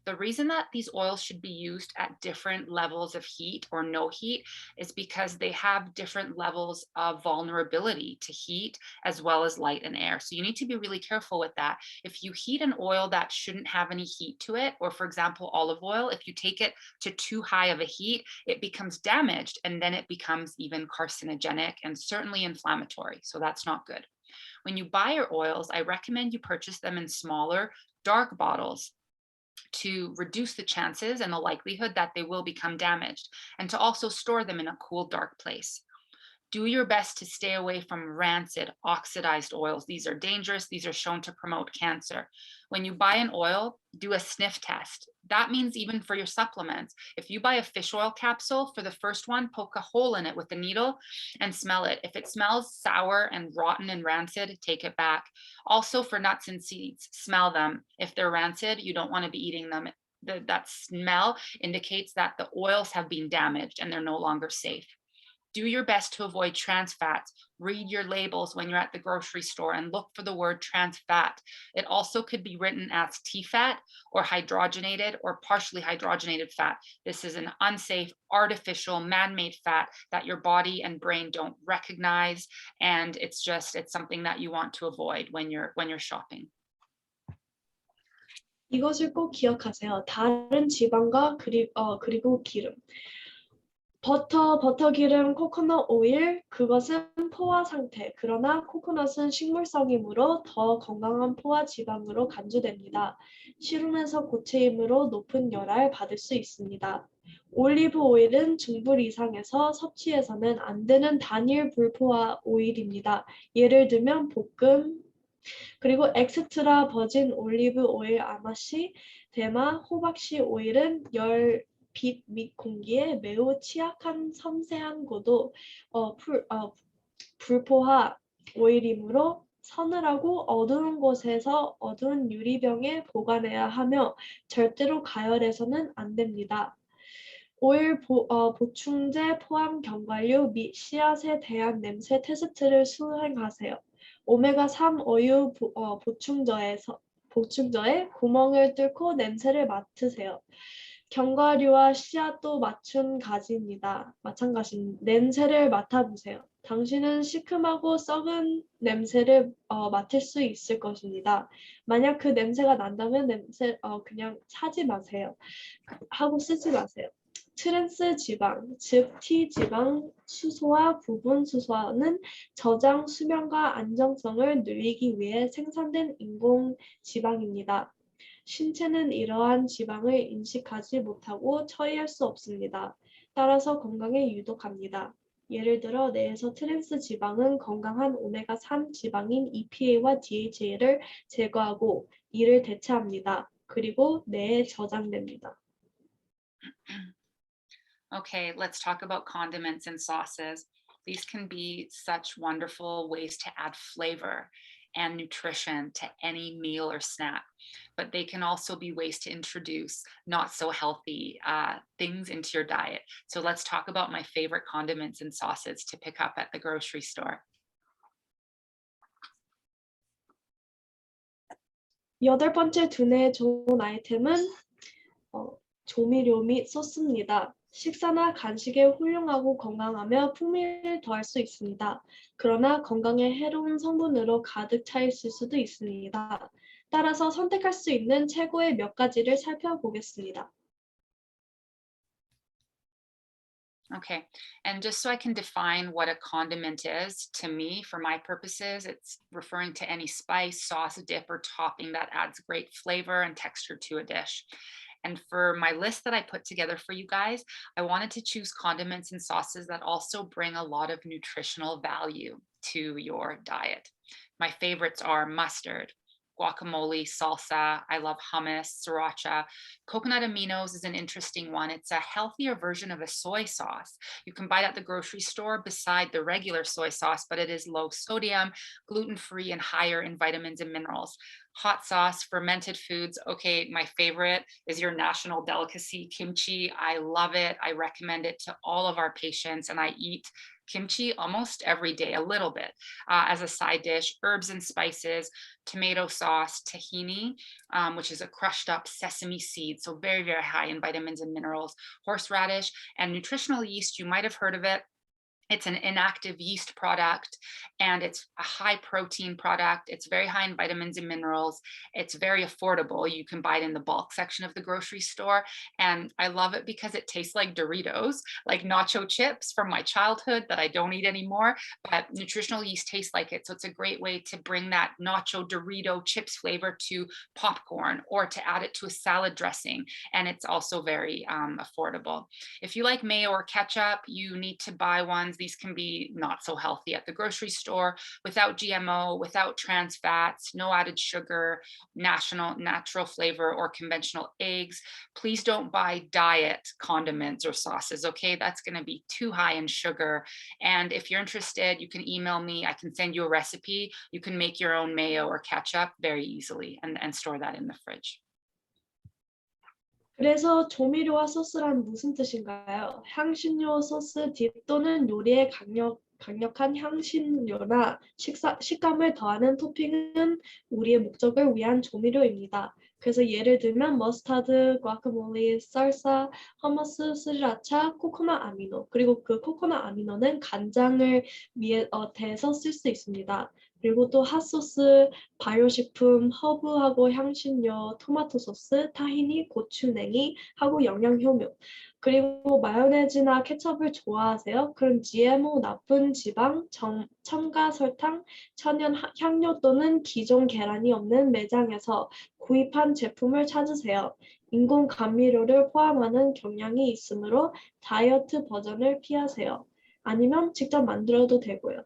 The reason that these oils should be used at different levels of heat or no heat is because they have different levels of vulnerability to heat as well as light and air. So you need to be really careful with that. If you heat an oil that shouldn't have any heat to it, or for example, olive oil, if you take it to too high of a heat, it becomes damaged and then it becomes even carcinogenic and certainly inflammatory. So that's not good. When you buy your oils, I recommend you purchase them in smaller, dark bottles to reduce the chances and the likelihood that they will become damaged, and to also store them in a cool, dark place. Do your best to stay away from rancid, oxidized oils. These are dangerous. These are shown to promote cancer. When you buy an oil, do a sniff test. That means even for your supplements. If you buy a fish oil capsule, for the first one, poke a hole in it with a needle and smell it. If it smells sour and rotten and rancid, take it back. Also for nuts and seeds, smell them. If they're rancid, you don't want to be eating them. That smell indicates that the oils have been damaged and they're no longer safe. Do your best to avoid trans fats. Read your labels when you're at the grocery store and look for the word trans fat. It also could be written as T-fat or hydrogenated or partially hydrogenated fat. This is an unsafe, artificial, man-made fat that your body and brain don't recognize, and it's something that you want to avoid when you're shopping. 이것을 꼭 기억하세요. 다른 지방과 그리고 기름. 버터 기름, 코코넛 오일, 그것은 포화 상태. 그러나 코코넛은 식물성이므로 더 건강한 포화 지방으로 간주됩니다. 실온에서 고체이므로 높은 열알 받을 수 있습니다. 올리브 오일은 중불 이상에서 섭취해서는 안 되는 단일 불포화 오일입니다. 예를 들면 볶음, 그리고 엑스트라 버진 올리브 오일 아마씨, 대마, 호박씨 오일은 열, 빛 및 공기에 매우 취약한 섬세한 고도 불포화 오일이므로 서늘하고 어두운 곳에서 어두운 유리병에 보관해야 하며 절대로 가열해서는 안 됩니다. 오일 보충제 포함 견과류 및 씨앗에 대한 냄새 테스트를 수행하세요. 오메가3 어유 보충저에 구멍을 뚫고 냄새를 맡으세요. 견과류와 씨앗도 마찬가지 냄새를 맡아보세요. 당신은 시큼하고 썩은 냄새를 맡을 수 있을 것입니다. 만약 그 냄새가 난다면 그냥 사지 마세요. 하고 쓰지 마세요. 트랜스 지방, 즉 T지방 수소와 부분 수소는 저장 수명과 안정성을 늘리기 위해 생산된 인공 지방입니다. 신체는 이러한 지방을 인식하지 못하고 처리할 수 없습니다. 따라서 건강에 유독합니다. 예를 들어 뇌에서 트랜스 지방은 건강한 오메가3 지방인 EPA와 DHA를 제거하고 이를 대체합니다. 그리고 뇌에 저장됩니다. Okay, let's talk about condiments and sauces. These can be such wonderful ways to add flavor and nutrition to any meal or snack, but they can also be ways to introduce not so healthy things into your diet. So let's talk about my favorite condiments and sauces to pick up at the grocery store. 여덟 번째 두뇌에 좋은 아이템은 조미료 및 소스입니다. 식사나 간식에 훌륭하고 건강하며 풍미를 더할 수 있습니다. 그러나 건강에 해로운 성분으로 가득 차 있을 수도 있습니다. 따라서 선택할 수 있는 최고의 몇 가지를 살펴보겠습니다. Okay, and just so I can define what a condiment is, to me, for my purposes, it's referring to any spice, sauce, dip, or topping that adds great flavor and texture to a dish. And for my list that I put together for you guys, I wanted to choose condiments and sauces that also bring a lot of nutritional value to your diet. My favorites are mustard, guacamole, salsa. I love hummus, sriracha. Coconut aminos is an interesting one. It's a healthier version of a soy sauce. You can buy it at the grocery store beside the regular soy sauce, but it is low sodium, gluten-free, and higher in vitamins and minerals. Hot sauce, fermented foods. Okay, my favorite is your national delicacy, kimchi. I love it. I recommend it to all of our patients, and I eat kimchi almost every day, a little bit as a side dish. Herbs and spices, tomato sauce, tahini, which is a crushed up sesame seed, so very, very high in vitamins and minerals. Horseradish and nutritional yeast, you might have heard of it. It's an inactive yeast product, and it's a high protein product. It's very high in vitamins and minerals. It's very affordable. You can buy it in the bulk section of the grocery store. And I love it because it tastes like Doritos, like nacho chips from my childhood that I don't eat anymore, but nutritional yeast tastes like it. So it's a great way to bring that nacho Dorito chips flavor to popcorn or to add it to a salad dressing. And it's also very affordable. If you like mayo or ketchup, you need to buy ones. These can be not so healthy at the grocery store, without GMO, without trans fats, no added sugar, natural flavor, or conventional eggs. Please don't buy diet condiments or sauces, okay? That's gonna be too high in sugar. And if you're interested, you can email me. I can send you a recipe. You can make your own mayo or ketchup very easily and store that in the fridge. 그래서 조미료와 소스란 무슨 뜻인가요? 향신료, 소스, 딥 또는 요리에 강력한 향신료나 식감을 더하는 토핑은 우리의 목적을 위한 조미료입니다. 그래서 예를 들면 머스타드, 과카몰리, 살사, 허머스, 스리라차, 코코넛 아미노. 그리고 그 코코넛 아미노는 간장을 대해서 쓸 수 있습니다. 그리고 또 핫소스, 발효식품, 허브하고 향신료, 토마토 소스, 타히니, 고추냉이 하고 영양효모. 그리고 마요네즈나 케첩을 좋아하세요? 그럼 GMO, 나쁜 지방, 첨가 설탕, 천연 향료 또는 기존 계란이 없는 매장에서 구입한 제품을 찾으세요. 인공 감미료를 포함하는 경향이 있으므로 다이어트 버전을 피하세요. 아니면 직접 만들어도 되고요.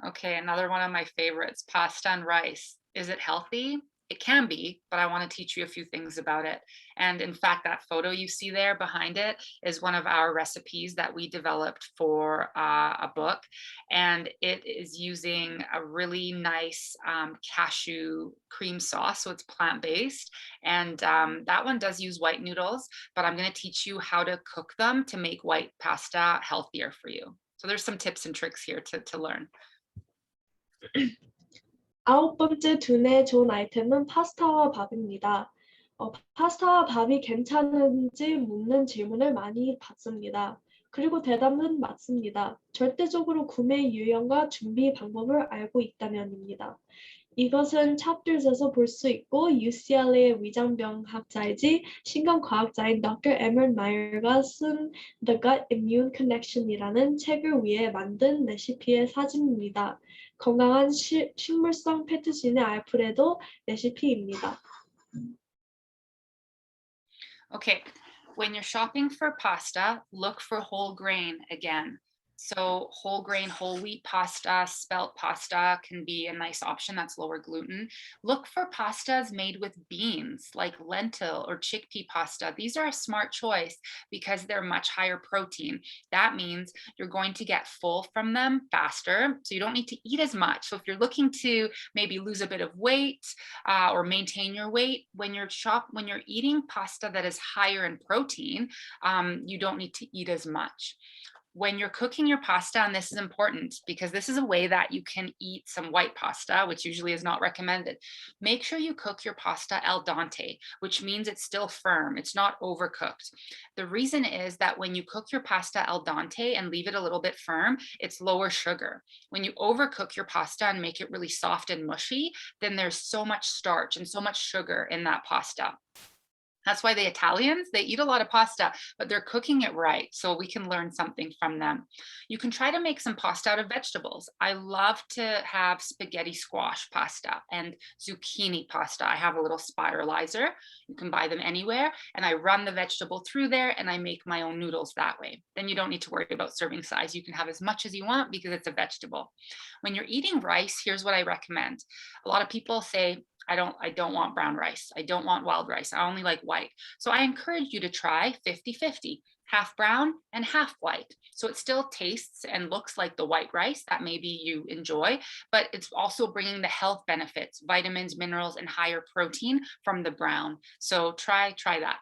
Okay, another one of my favorites, pasta and rice. Is it healthy? It can be, but I want to teach you a few things about it. And in fact, that photo you see there behind it is one of our recipes that we developed for a book. And it is using a really nice cashew cream sauce. So it's plant-based. And that one does use white noodles, but I'm going to teach you how to cook them to make white pasta healthier for you. So there's some tips and tricks here to learn. 아홉 번째 두뇌에 좋은 아이템은 파스타와 밥입니다. 파스타와 밥이 괜찮은지 묻는 질문을 많이 받습니다. 그리고 대답은 맞습니다. 절대적으로 구매 유형과 준비 방법을 알고 있다면입니다. 이것은 chapters에서 볼 수 있고 UCLA의 위장병학자이지 신경과학자인 Dr. Emmett Meyer가 쓴 The Gut Immune Connection이라는 책을 위해 만든 레시피의 사진입니다. 건강한 식물성 페트신의 알프레도 레시피입니다. Okay, when you're shopping for pasta, look for whole grain again. So whole grain, whole wheat pasta, spelt pasta can be a nice option that's lower gluten. Look for pastas made with beans like lentil or chickpea pasta. These are a smart choice because they're much higher protein. That means you're going to get full from them faster, so you don't need to eat as much. So if you're looking to maybe lose a bit of weight or maintain your weight, when you're eating pasta that is higher in protein, you don't need to eat as much. When you're cooking your pasta, and this is important because this is a way that you can eat some white pasta, which usually is not recommended. Make sure you cook your pasta al dente, which means it's still firm. It's not overcooked. The reason is that when you cook your pasta al dente and leave it a little bit firm, it's lower sugar. When you overcook your pasta and make it really soft and mushy, then there's so much starch and so much sugar in that pasta. That's why the Italians, they eat a lot of pasta, but they're cooking it right. So we can learn something from them. You can try to make some pasta out of vegetables. I love to have spaghetti squash pasta and zucchini pasta. I have a little spiralizer. You can buy them anywhere. And I run the vegetable through there and I make my own noodles that way. Then you don't need to worry about serving size. You can have as much as you want because it's a vegetable. When you're eating rice, here's what I recommend. A lot of people say, I don't want brown rice. I don't want wild rice. I only like white. So I encourage you to try 50-50, half brown and half white. So it still tastes and looks like the white rice that maybe you enjoy, but it's also bringing the health benefits, vitamins, minerals, and higher protein from the brown. So try that.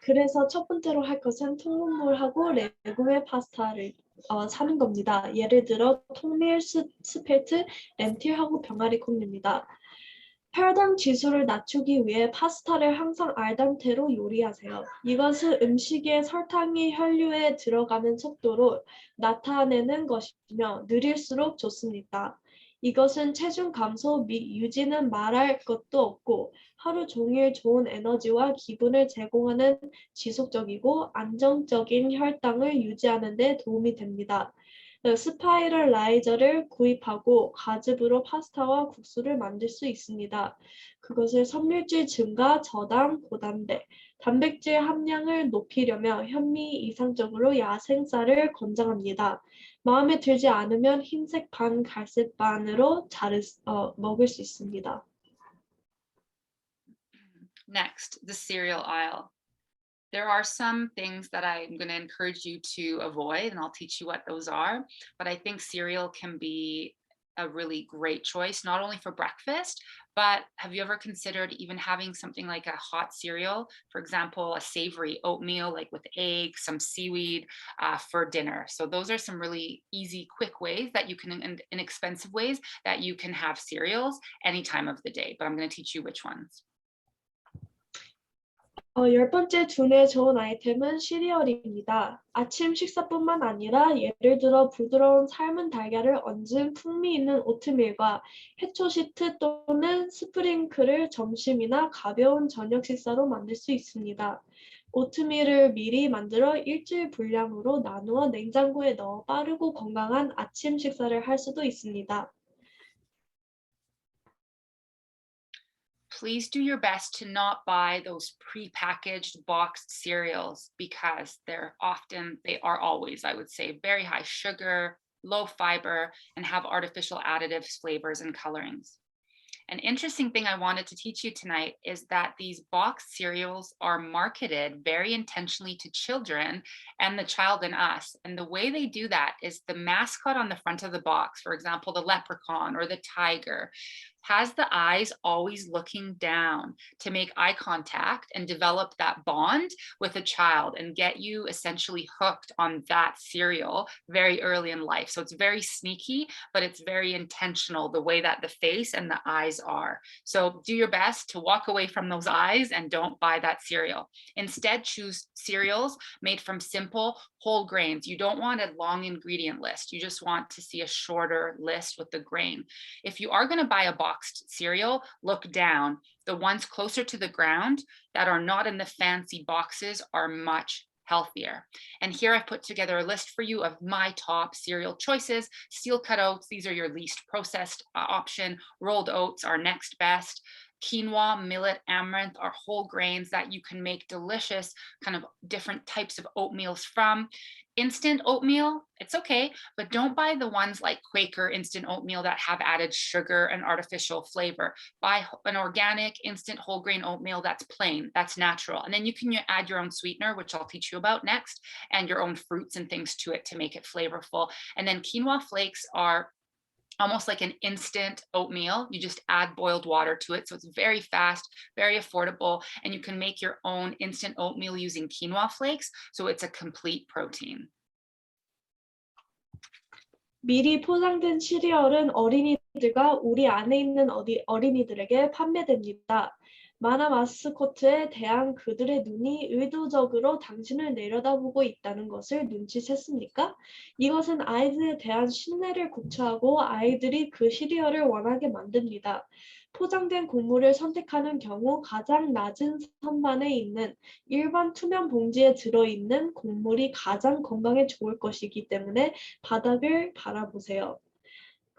그래서 첫 번째로 할 것은 통곡물하고 레구메 파스타를 사는 겁니다. 예를 들어 통밀, 스펠트, 렌틸하고 병아리 콩입니다. 혈당 지수를 낮추기 위해 파스타를 항상 알단테로 요리하세요. 이것은 음식의 설탕이 혈류에 들어가는 속도로 나타내는 것이며 느릴수록 좋습니다. 이것은 체중 감소 및 유지는 말할 것도 없고 하루 종일 좋은 에너지와 기분을 제공하는 지속적이고 안정적인 혈당을 유지하는 데 도움이 됩니다. 스파이럴라이저를 구입하고 가즙으로 파스타와 국수를 만들 수 있습니다. 그것을 섬유질 증가, 저당, 고단백, 단백질 함량을 높이려면 현미 이상적으로 야생쌀을 권장합니다. 마음에 들지 않으면 흰색 반, 갈색 반으로 먹을 수 있습니다. Next, the cereal aisle. There are some things that I'm going to encourage you to avoid, and I'll teach you what those are. But I think cereal can be a really great choice, not only for breakfast, but have you ever considered even having something like a hot cereal? For example, a savory oatmeal, like with eggs, some seaweed for dinner. So those are some really easy, quick ways that you can, inexpensive ways that you can have cereals any time of the day. But I'm going to teach you which ones. 열 번째 두뇌에 좋은 아이템은 시리얼입니다. 아침 식사뿐만 아니라 예를 들어 부드러운 삶은 달걀을 얹은 풍미 있는 오트밀과 해초 시트 또는 스프링클을 점심이나 가벼운 저녁 식사로 만들 수 있습니다. 오트밀을 미리 만들어 일주일 분량으로 나누어 냉장고에 넣어 빠르고 건강한 아침 식사를 할 수도 있습니다. Please do your best to not buy those prepackaged boxed cereals because they are always, I would say, very high sugar, low fiber, and have artificial additives, flavors, and colorings. An interesting thing I wanted to teach you tonight is that these boxed cereals are marketed very intentionally to children and the child in us. And the way they do that is the mascot on the front of the box, for example, the leprechaun or the tiger, has the eyes always looking down to make eye contact and develop that bond with a child and get you essentially hooked on that cereal very early in life. So it's very sneaky, but it's very intentional, the way that the face and the eyes are. So do your best to walk away from those eyes and don't buy that cereal. Instead, choose cereals made from simple whole grains. You don't want a long ingredient list. You just want to see a shorter list with the grain. If you are going to buy a boxed cereal, look down. The ones closer to the ground that are not in the fancy boxes are much healthier. And here I've put together a list for you of my top cereal choices. Steel cut oats, these are your least processed option. Rolled oats are next best. Quinoa, millet, amaranth are whole grains that you can make delicious kind of different types of oatmeals from. Instant oatmeal, it's okay, but don't buy the ones like Quaker instant oatmeal that have added sugar and artificial flavor. Buy an organic instant whole grain oatmeal that's plain, that's natural. And then you can add your own sweetener, which I'll teach you about next, and your own fruits and things to it to make it flavorful. And then quinoa flakes are almost like an instant oatmeal. You just add boiled water to it. So it's very fast, very affordable, and you can make your own instant oatmeal using quinoa flakes. So it's a complete protein. 미리 포장된 시리얼은 어린이들과 우리 안에 있는 어린이들에게 판매됩니다. 만화 마스코트에 대한 그들의 눈이 의도적으로 당신을 내려다보고 있다는 것을 눈치챘습니까? 이것은 아이들에 대한 신뢰를 고취하고 아이들이 그 시리얼을 원하게 만듭니다. 포장된 곡물을 선택하는 경우 가장 낮은 선반에 있는 일반 투명 봉지에 들어있는 곡물이 가장 건강에 좋을 것이기 때문에 바닥을 바라보세요.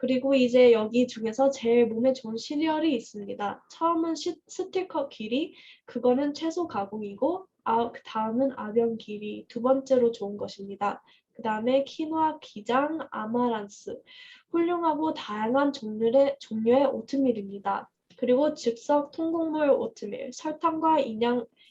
그리고 이제 여기 중에서 제일 몸에 좋은 시리얼이 있습니다. 처음은 스틸컷 길이, 그거는 채소 가공이고, 그 다음은 아변 길이, 두 번째로 좋은 것입니다. 그 다음에 키노아 기장, 아마란스, 훌륭하고 다양한 종류의 오트밀입니다. 그리고 즉석 통곡물 오트밀, 설탕과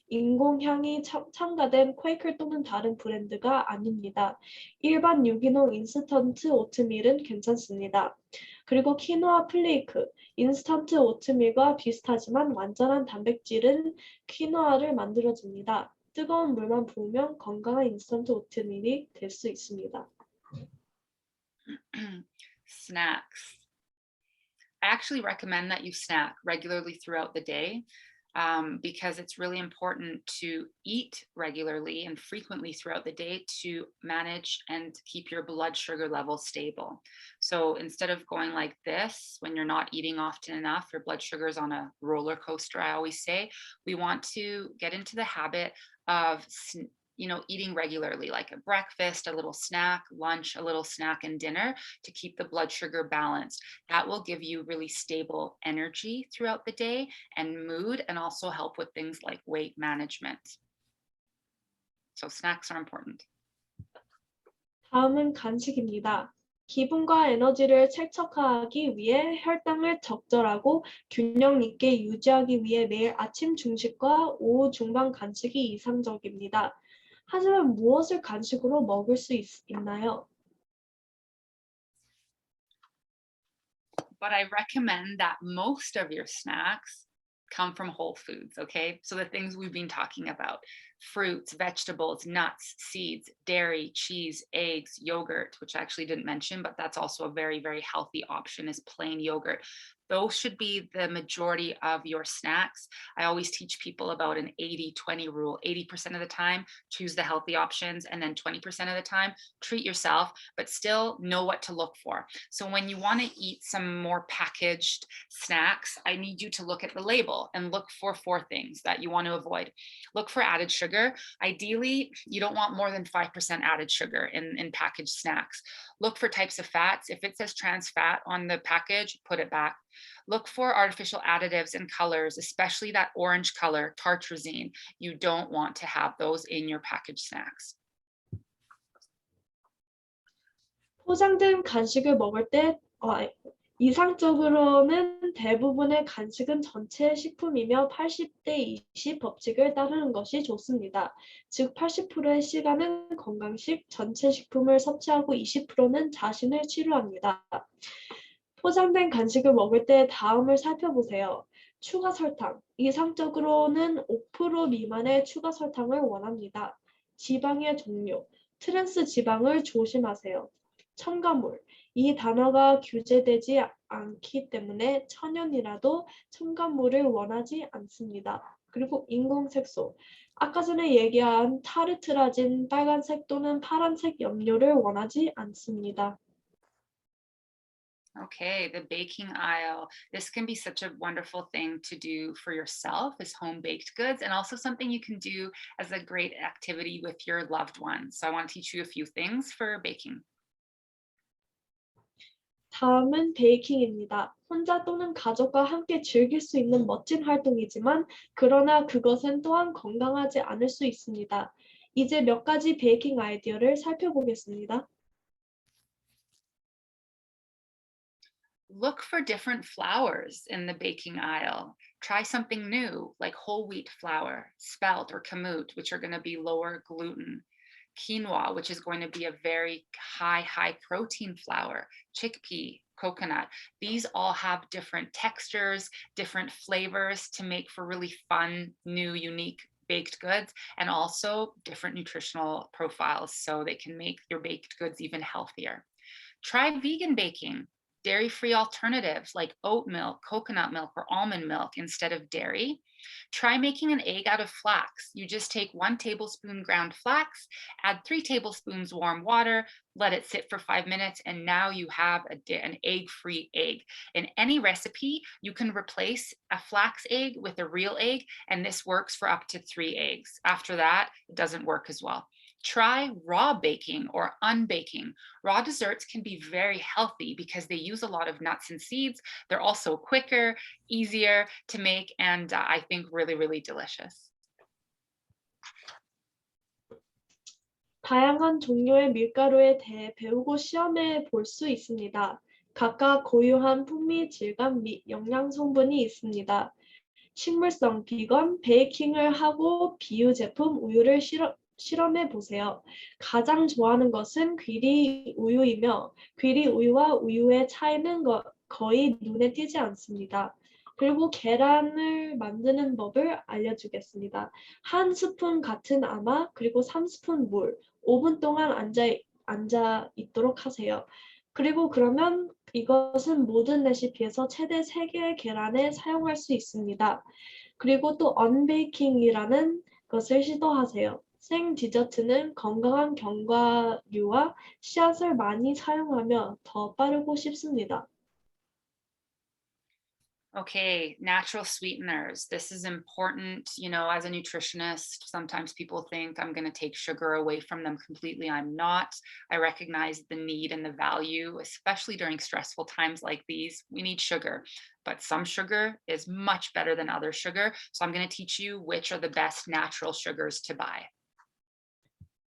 인공향이 첨가된 퀘이커 또는 다른 브랜드가 아닙니다. 일반 유기농 인스턴트 오트밀은 괜찮습니다. 그리고 키노아 플레이크, 인스턴트 오트밀과 비슷하지만 완전한 단백질은 퀴노아를 만들어줍니다. 뜨거운 물만 부으면 건강한 인스턴트 오트밀이 될 수 있습니다. Snacks. I actually recommend that you snack regularly throughout the day because it's really important to eat regularly and frequently throughout the day to manage and keep your blood sugar level stable. So instead of going like this, when you're not eating often enough, your blood sugar is on a roller coaster, I always say, we want to get into the habit of eating regularly, like a breakfast, a little snack, lunch, a little snack, and dinner to keep the blood sugar balanced. That will give you really stable energy throughout the day and mood, and also help with things like weight management. So snacks are important. 다음은 간식입니다. 기분과 에너지를 최적화하기 위해 혈당을 적절하고 균형 있게 유지하기 위해 매일 아침 중식과 오후 중반 간식이 이상적입니다. 하지만 무엇을 간식으로 먹을 수 있나요? But I recommend that most of your snacks come from whole foods, okay? So the things we've been talking about, fruits, vegetables, nuts, seeds, dairy, cheese, eggs, yogurt, which I actually didn't mention, but that's also a very, very healthy option, is plain yogurt. Those should be the majority of your snacks. I always teach people about an 80-20 rule. 80% of the time, choose the healthy options, and then 20% of the time, treat yourself, but still know what to look for. So when you want to eat some more packaged snacks, I need you to look at the label and look for 4 things that you want to avoid. Look for added sugar. Ideally, you don't want more than 5% added sugar in packaged snacks. Look for types of fats. If it says trans fat on the package, put it back. Look for artificial additives and colors, especially that orange color, tartrazine. You don't want to have those in your packaged snacks. 포장된 간식을 먹을 때 이상적으로는 대부분의 간식은 전체 식품이며 80대 20 법칙을 따르는 것이 좋습니다. 즉 80%의 시간은 건강식 전체 식품을 섭취하고 20%는 자신을 치료합니다. 포장된 간식을 먹을 때 다음을 살펴보세요. 추가 설탕. 이상적으로는 5% 미만의 추가 설탕을 원합니다. 지방의 종류. 트랜스 지방을 조심하세요. 첨가물. 이 단어가 규제되지 않기 때문에 천연이라도 첨가물을 원하지 않습니다. 그리고 인공색소. 아까 전에 얘기한 타르트라진 빨간색 또는 파란색 염료를 원하지 않습니다. Okay, the baking aisle. This can be such a wonderful thing to do for yourself as home baked goods, and also something you can do as a great activity with your loved ones. So I want to teach you a few things for baking. 다음은 베이킹입니다. 혼자 또는 가족과 함께 즐길 수 있는 멋진 활동이지만 그러나 그것은 또한 건강하지 않을 수 있습니다. 이제 몇 가지 베이킹 아이디어를 살펴보겠습니다. Look for different flours in the baking aisle. Try something new, like whole wheat flour, spelt, or kamut, which are going to be lower gluten. Quinoa, which is going to be a very high protein flour. Chickpea, coconut. These all have different textures, different flavors to make for really fun, new, unique baked goods, and also different nutritional profiles so they can make your baked goods even healthier. Try vegan baking. Dairy-free alternatives like oat milk, coconut milk, or almond milk instead of dairy. Try making an egg out of flax. You just take 1 tablespoon ground flax, add 3 tablespoons warm water, let it sit for 5 minutes, and now you have an egg-free egg. In any recipe, you can replace a flax egg with a real egg, and this works for up to 3 eggs. After that, it doesn't work as well. Try raw baking or unbaking. Raw desserts can be very healthy because they use a lot of nuts and seeds. They're also quicker, easier to make, and I think really delicious. 다양한 종류의 밀가루에 대해 배우고 시험해 볼 수 있습니다. 각각 고유한 풍미, 질감 및 영양 성분이 있습니다. 식물성 비건 베이킹을 하고 비유 제품 우유를 실험해 보세요. 가장 좋아하는 것은 귀리 우유이며 귀리 우유와 우유의 차이는 거의 눈에 띄지 않습니다. 그리고 계란을 만드는 법을 알려주겠습니다. 1스푼 같은 아마 그리고 3스푼 물 5분 동안 앉아 있도록 하세요. 그리고 그러면 이것은 모든 레시피에서 최대 3개의 계란에 사용할 수 있습니다. 그리고 또 언베이킹이라는 것을 시도하세요. 생 디저트는 건강한 견과류와 씨앗을 많이 사용하며 더 빠르고 쉽습니다. Okay, natural sweeteners. This is important, you know, as a nutritionist. Sometimes people think I'm going to take sugar away from them completely. I'm not. I recognize the need and the value, especially during stressful times like these. We need sugar, but some sugar is much better than other sugar. So I'm going to teach you which are the best natural sugars to buy.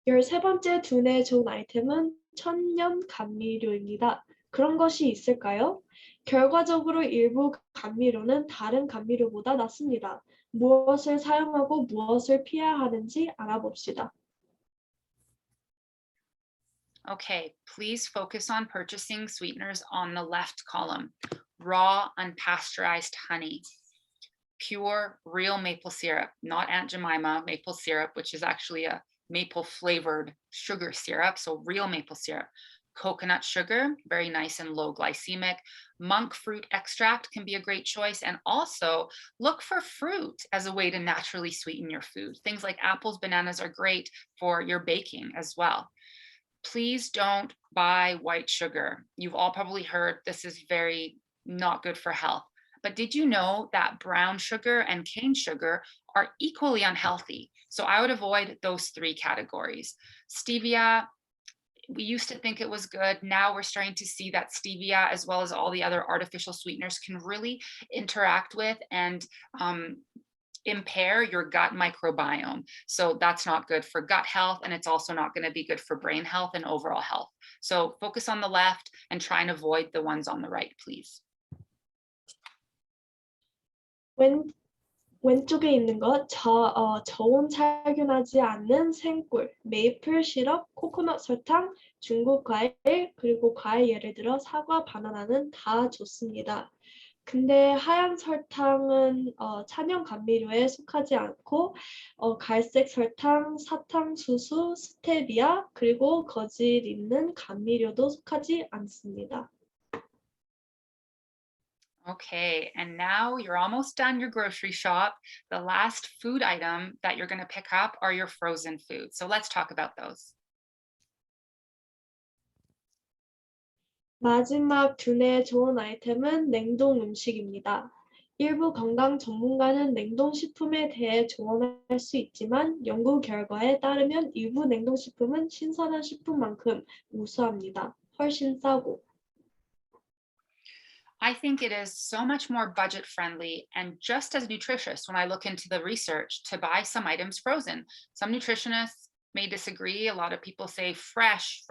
13번째 두뇌에 좋은 아이템은 천연 감미료입니다. 그런 것이 있을까요? 결과적으로 일부 감미료는 다른 감미료보다 낫습니다. 무엇을 사용하고 무엇을 피해야 하는지 알아봅시다. Okay, please focus on purchasing sweeteners on the left column. Raw, unpasteurized honey. Pure, real maple syrup, not Aunt Jemima maple syrup, which is actually a maple flavored sugar syrup, so real maple syrup. Coconut sugar, very nice and low glycemic. Monk fruit extract can be a great choice. And also look for fruit as a way to naturally sweeten your food. Things like apples, bananas are great for your baking as well. Please don't buy white sugar. You've all probably heard this is very not good for health. But did you know that brown sugar and cane sugar are equally unhealthy? So I would avoid those 3 categories. Stevia, we used to think it was good. Now we're starting to see that stevia, as well as all the other artificial sweeteners, can really interact with and impair your gut microbiome. So that's not good for gut health, and it's also not going to be good for brain health and overall health. So focus on the left and try and avoid the ones on the right, please. 왼쪽에 있는 것, 저온 살균하지 않는 생꿀, 메이플 시럽, 코코넛 설탕, 중국 과일, 그리고 과일 예를 들어 사과, 바나나는 다 좋습니다. 근데 하얀 설탕은 천연 감미료에 속하지 않고 갈색 설탕, 사탕수수, 스테비아, 그리고 거질 있는 감미료도 속하지 않습니다. Okay, and now you're almost done your grocery shop. The last food item that you're going to pick up are your frozen foods. So let's talk about those. 마지막 두뇌에 좋은 아이템은 냉동 음식입니다. 일부 건강 전문가는 냉동식품에 대해 조언할 수 있지만 연구 결과에 따르면 일부 냉동식품은 신선한 식품만큼 우수합니다. 훨씬 싸고. I think it is so much more budget friendly and just as nutritious when I look into the research to buy some items frozen. Some nutritionists may disagree. A lot of people say fresh.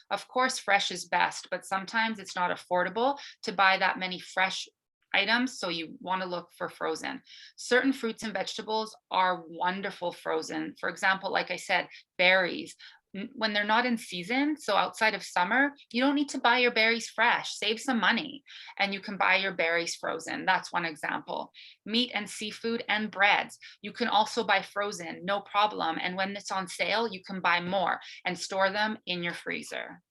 Of course, fresh is best, but sometimes it's not affordable to buy that many fresh items, so you want to look for frozen. Certain fruits and vegetables are wonderful frozen. For example, like I said, berries. When they're not in season, so outside of summer, you don't need to buy your berries fresh. Save some money and you can buy your berries frozen. That's one example. Meat and seafood and breads, you can also buy frozen, no problem. And when it's on sale, you can buy more and store them in your freezer.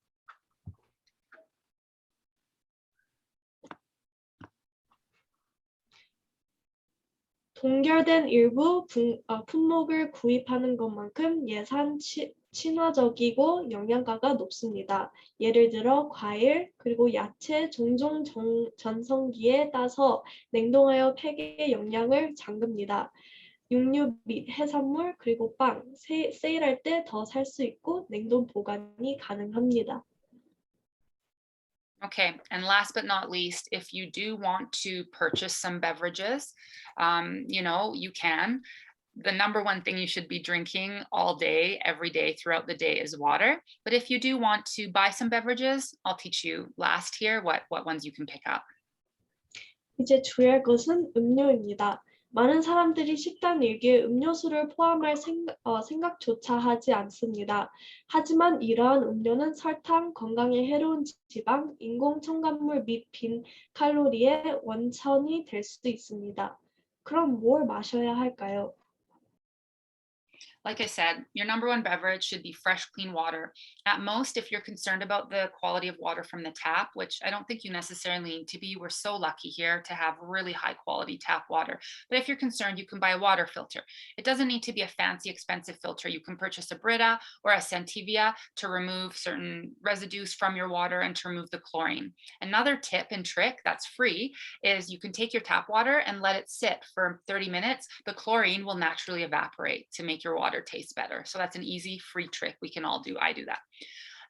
동결된 일부 품목을 구입하는 것만큼 예산 친화적이고 영양가가 높습니다. 예를 들어 과일, 그리고 야채, 종종 전성기에 따서 냉동하여 팩의 영양을 잠깁니다. 육류 및 해산물, 그리고 빵, 세일할 때 더 살 수 있고 냉동 보관이 가능합니다. Okay, and last but not least, if you do want to purchase some beverages, you can. The number one thing you should be drinking all day, every day, throughout the day is water. But if you do want to buy some beverages, I'll teach you last here what ones you can pick up. 이제 주의할 것은 음료입니다. 많은 사람들이 식단 일기에 음료수를 포함할 생각조차 하지 않습니다. 하지만 이러한 음료는 설탕, 건강에 해로운 지방, 인공 첨가물 및 빈 칼로리의 원천이 될 수도 있습니다. 그럼 뭘 마셔야 할까요? Like I said, your number one beverage should be fresh, clean water. At most, if you're concerned about the quality of water from the tap, which I don't think you necessarily need to be, we're so lucky here to have really high quality tap water. But if you're concerned, you can buy a water filter. It doesn't need to be a fancy, expensive filter. You can purchase a Brita or a Stevia to remove certain residues from your water and to remove the chlorine. Another tip and trick that's free is you can take your tap water and let it sit for 30 minutes. The chlorine will naturally evaporate to make your water taste better. So that's an easy free trick we can all do. I do that.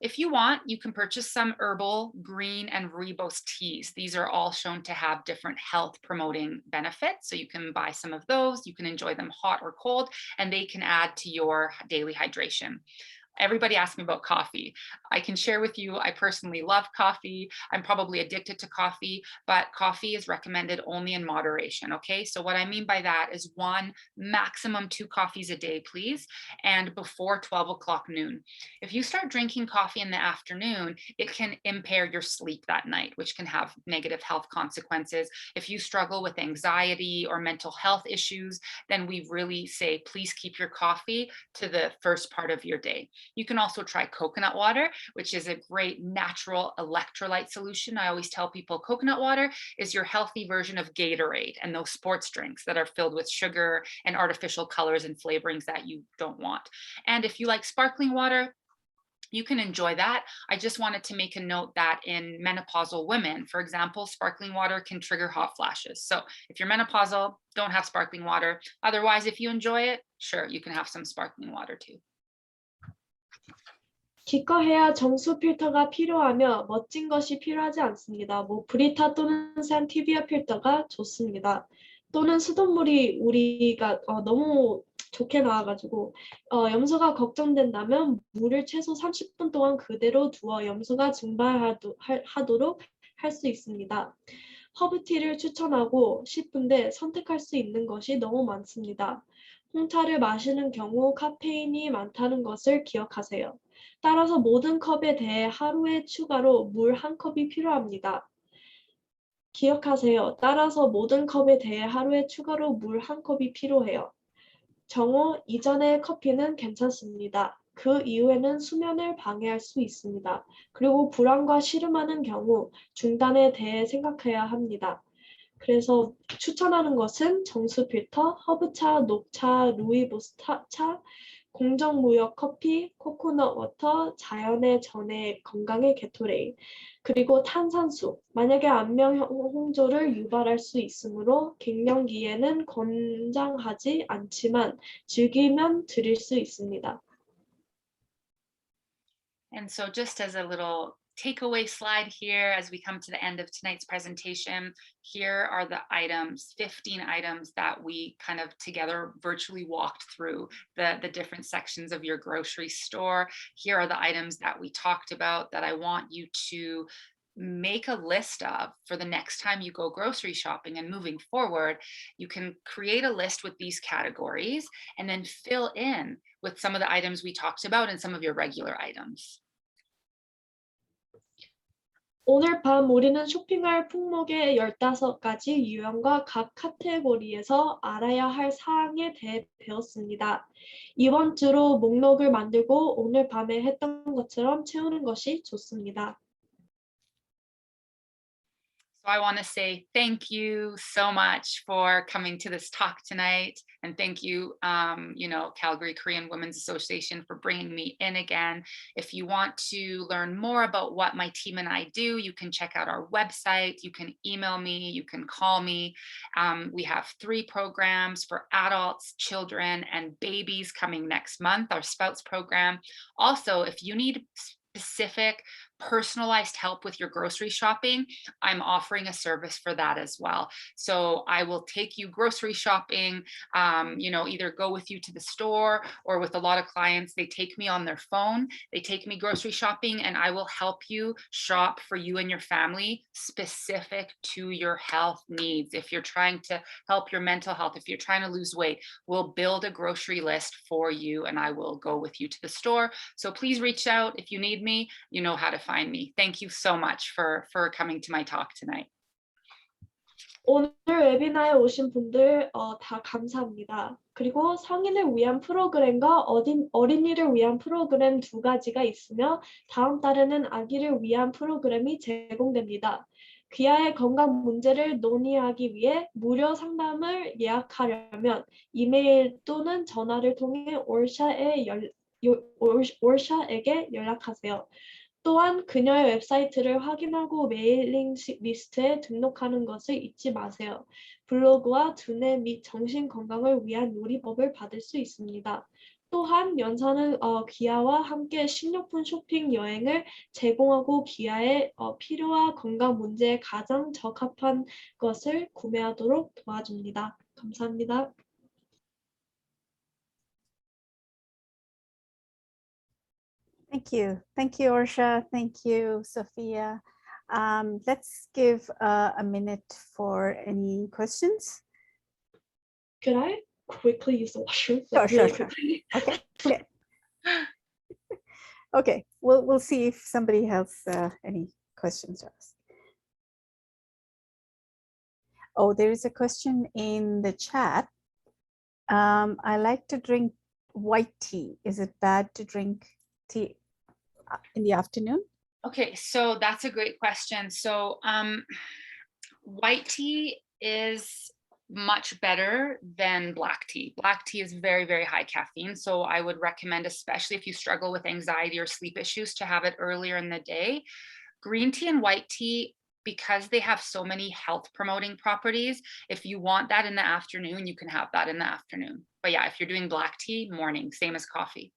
If you want, you can purchase some Herbal, green, and Ribose teas. These are all shown to have different health promoting benefits. So you can buy some of those. You can enjoy them hot or cold, and they can add to your daily hydration. Everybody asks me about coffee. I can share with you, I personally love coffee. I'm probably addicted to coffee, but coffee is recommended only in moderation, okay? So what I mean by that is 1, maximum 2 coffees a day, please, and before 12 o'clock noon. If you start drinking coffee in the afternoon, it can impair your sleep that night, which can have negative health consequences. If you struggle with anxiety or mental health issues, then we really say, please keep your coffee to the first part of your day. You can also try coconut water, which is a great natural electrolyte solution. I always tell people coconut water is your healthy version of Gatorade and those sports drinks that are filled with sugar and artificial colors and flavorings that you don't want. And if you like sparkling water, you can enjoy that. I just wanted to make a note that in menopausal women, for example, sparkling water can trigger hot flashes. So if you're menopausal, don't have sparkling water. Otherwise, if you enjoy it, sure, you can have some sparkling water too. 기꺼해야 정수 필터가 필요하며 멋진 것이 필요하지 않습니다. 브리타 또는 산티비아 필터가 좋습니다. 또는 수돗물이 우리가 너무 좋게 나와가지고 염소가 걱정된다면 물을 최소 30분 동안 그대로 두어 염소가 증발하도록 할 수 있습니다. 허브티를 추천하고 싶은데 선택할 수 있는 것이 너무 많습니다. 홍차를 마시는 경우 카페인이 많다는 것을 기억하세요. 따라서 모든 컵에 대해 하루에 추가로 물 한 컵이 필요합니다. 기억하세요. 따라서 모든 컵에 대해 하루에 추가로 물 한 컵이 필요해요. 정오 이전의 커피는 괜찮습니다. 그 이후에는 수면을 방해할 수 있습니다. 그리고 불안과 씨름하는 경우 중단에 대해 생각해야 합니다. 그래서 추천하는 것은 정수 필터, 허브차, 녹차, 루이보스 차, 공정무역 커피, 코코넛 워터, 자연의 전해, 건강의 게토레이, 그리고 탄산수, 만약에 안면 홍조를 유발할 수 있으므로 갱년기에는 권장하지 않지만 즐기면 드릴 수 있습니다. And so just as a little takeaway slide here, as we come to the end of tonight's presentation, here are the items, 15 items that we kind of together virtually walked through the different sections of your grocery store. Here are the items that we talked about that I want you to make a list of for the next time you go grocery shopping, and moving forward, you can create a list with these categories and then fill in with some of the items we talked about and some of your regular items. 오늘 밤 우리는 쇼핑할 품목의 15가지 유형과 각 카테고리에서 알아야 할 사항에 대해 배웠습니다. 이번 주로 목록을 만들고 오늘 밤에 했던 것처럼 채우는 것이 좋습니다. So I want to say thank you so much for coming to this talk tonight, and thank you, Calgary Korean Women's Association for bringing me in again. If you want to learn more about what my team and I do, you can check out our website. You can email me. You can call me. We have 3 programs for adults, children, and babies coming next month, our Spouts program. Also, if you need specific personalized help with your grocery shopping, I'm offering a service for that as well. So I will take you grocery shopping, either go with you to the store, or with a lot of clients, they take me on their phone, they take me grocery shopping, and I will help you shop for you and your family specific to your health needs. If you're trying to help your mental health, if you're trying to lose weight, we'll build a grocery list for you, and I will go with you to the store. So please reach out if you need me. You know how to find me. Thank you so much for coming to my talk tonight. 오늘 웨비나에 오신 분들 다 감사합니다. 그리고 성인을 위한 프로그램과 어린이를 위한 프로그램 2가지가 있으며 다음 달에는 아기를 위한 프로그램이 제공됩니다. 귀하의 건강 문제를 논의하기 위해 무료 상담을 예약하려면 이메일 또는 전화를 통해 오르샤에게 연락하세요. 또한 그녀의 웹사이트를 확인하고 메일링 리스트에 등록하는 것을 잊지 마세요. 블로그와 두뇌 및 정신 건강을 위한 요리법을 받을 수 있습니다. 또한 연사는 귀하와 함께 식료품 쇼핑 여행을 제공하고 귀하의 필요와 건강 문제에 가장 적합한 것을 구매하도록 도와줍니다. 감사합니다. Thank you, Orsha. Thank you, Sophia. Let's give a minute for any questions. Could I quickly use the washroom? Sure. Quickly? Okay. Okay. We'll see if somebody has any questions to ask. Oh, there is a question in the chat. I like to drink white tea. Is it bad to drink tea in the afternoon? Okay, so that's a great question. So white tea is much better than black tea. Black tea is very, very high caffeine. So I would recommend, especially if you struggle with anxiety or sleep issues, to have it earlier in the day. Green tea and white tea, because they have so many health promoting properties, if you want that in the afternoon, you can have that in the afternoon. But yeah, if you're doing black tea, morning, same as coffee.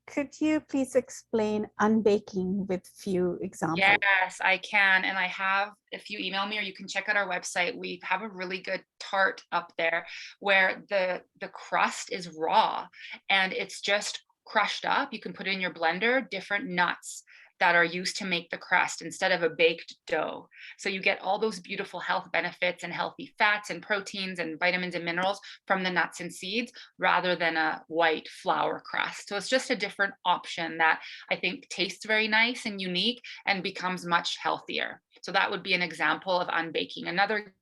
could you please explain unbaking with few examples? Yes, I can. And I have, if you email me or you can check out our website, we have a really good tart up there where the crust is raw and it's just crushed up. You can put in your blender different nuts that are used to make the crust instead of a baked dough. So you get all those beautiful health benefits and healthy fats and proteins and vitamins and minerals from the nuts and seeds rather than a white flour crust. So it's just a different option that I think tastes very nice and unique and becomes much healthier. So that would be an example of unbaking. Another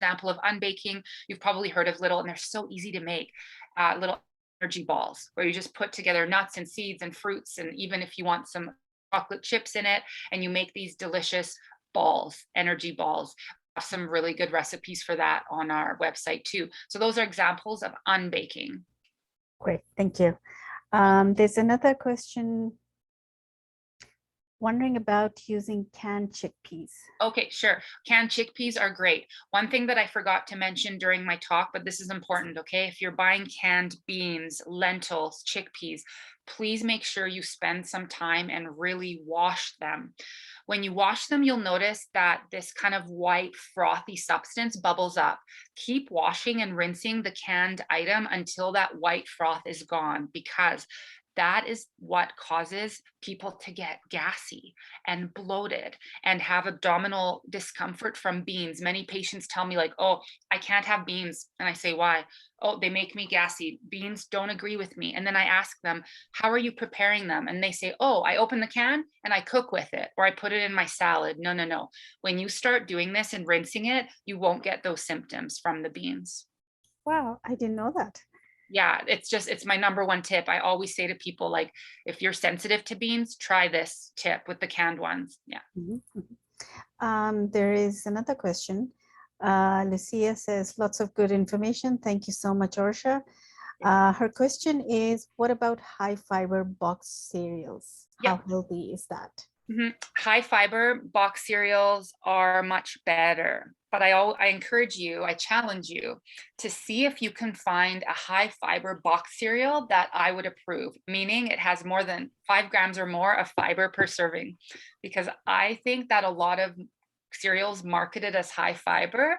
example of unbaking, you've probably heard of little, and they're so easy to make, little energy balls where you just put together nuts and seeds and fruits, and even if you want some chocolate chips in it, and you make these delicious balls, energy balls. Some really good recipes for that on our website too. So those are examples of unbaking. Great, thank you. There's another question wondering about using canned chickpeas. Okay, sure. Canned chickpeas are great. One thing that I forgot to mention during my talk, but this is important, okay? If you're buying canned beans, lentils, chickpeas, please make sure you spend some time and really wash them. When you wash them, you'll notice that this kind of white frothy substance bubbles up. Keep washing and rinsing the canned item until that white froth is gone, because that is what causes people to get gassy and bloated and have abdominal discomfort from beans. Many patients tell me like, oh, I can't have beans. And I say, why? Oh, they make me gassy. Beans don't agree with me. And then I ask them, how are you preparing them? And they say, oh, I open the can and I cook with it, or I put it in my salad. No, no, no. When you start doing this and rinsing it, you won't get those symptoms from the beans. Wow, I didn't know that. Yeah, it's my number one tip. I always say to people, like, if you're sensitive to beans, try this tip with the canned ones. Yeah. There is another question. Lucia says, lots of good information. Thank you so much, Orsha. Her question is, what about high fiber box cereals? How healthy is that? High fiber box cereals are much better, but I encourage you, I challenge you to see if you can find a high fiber box cereal that I would approve, meaning it has more than 5 grams or more of fiber per serving, because I think that a lot of cereals marketed as high fiber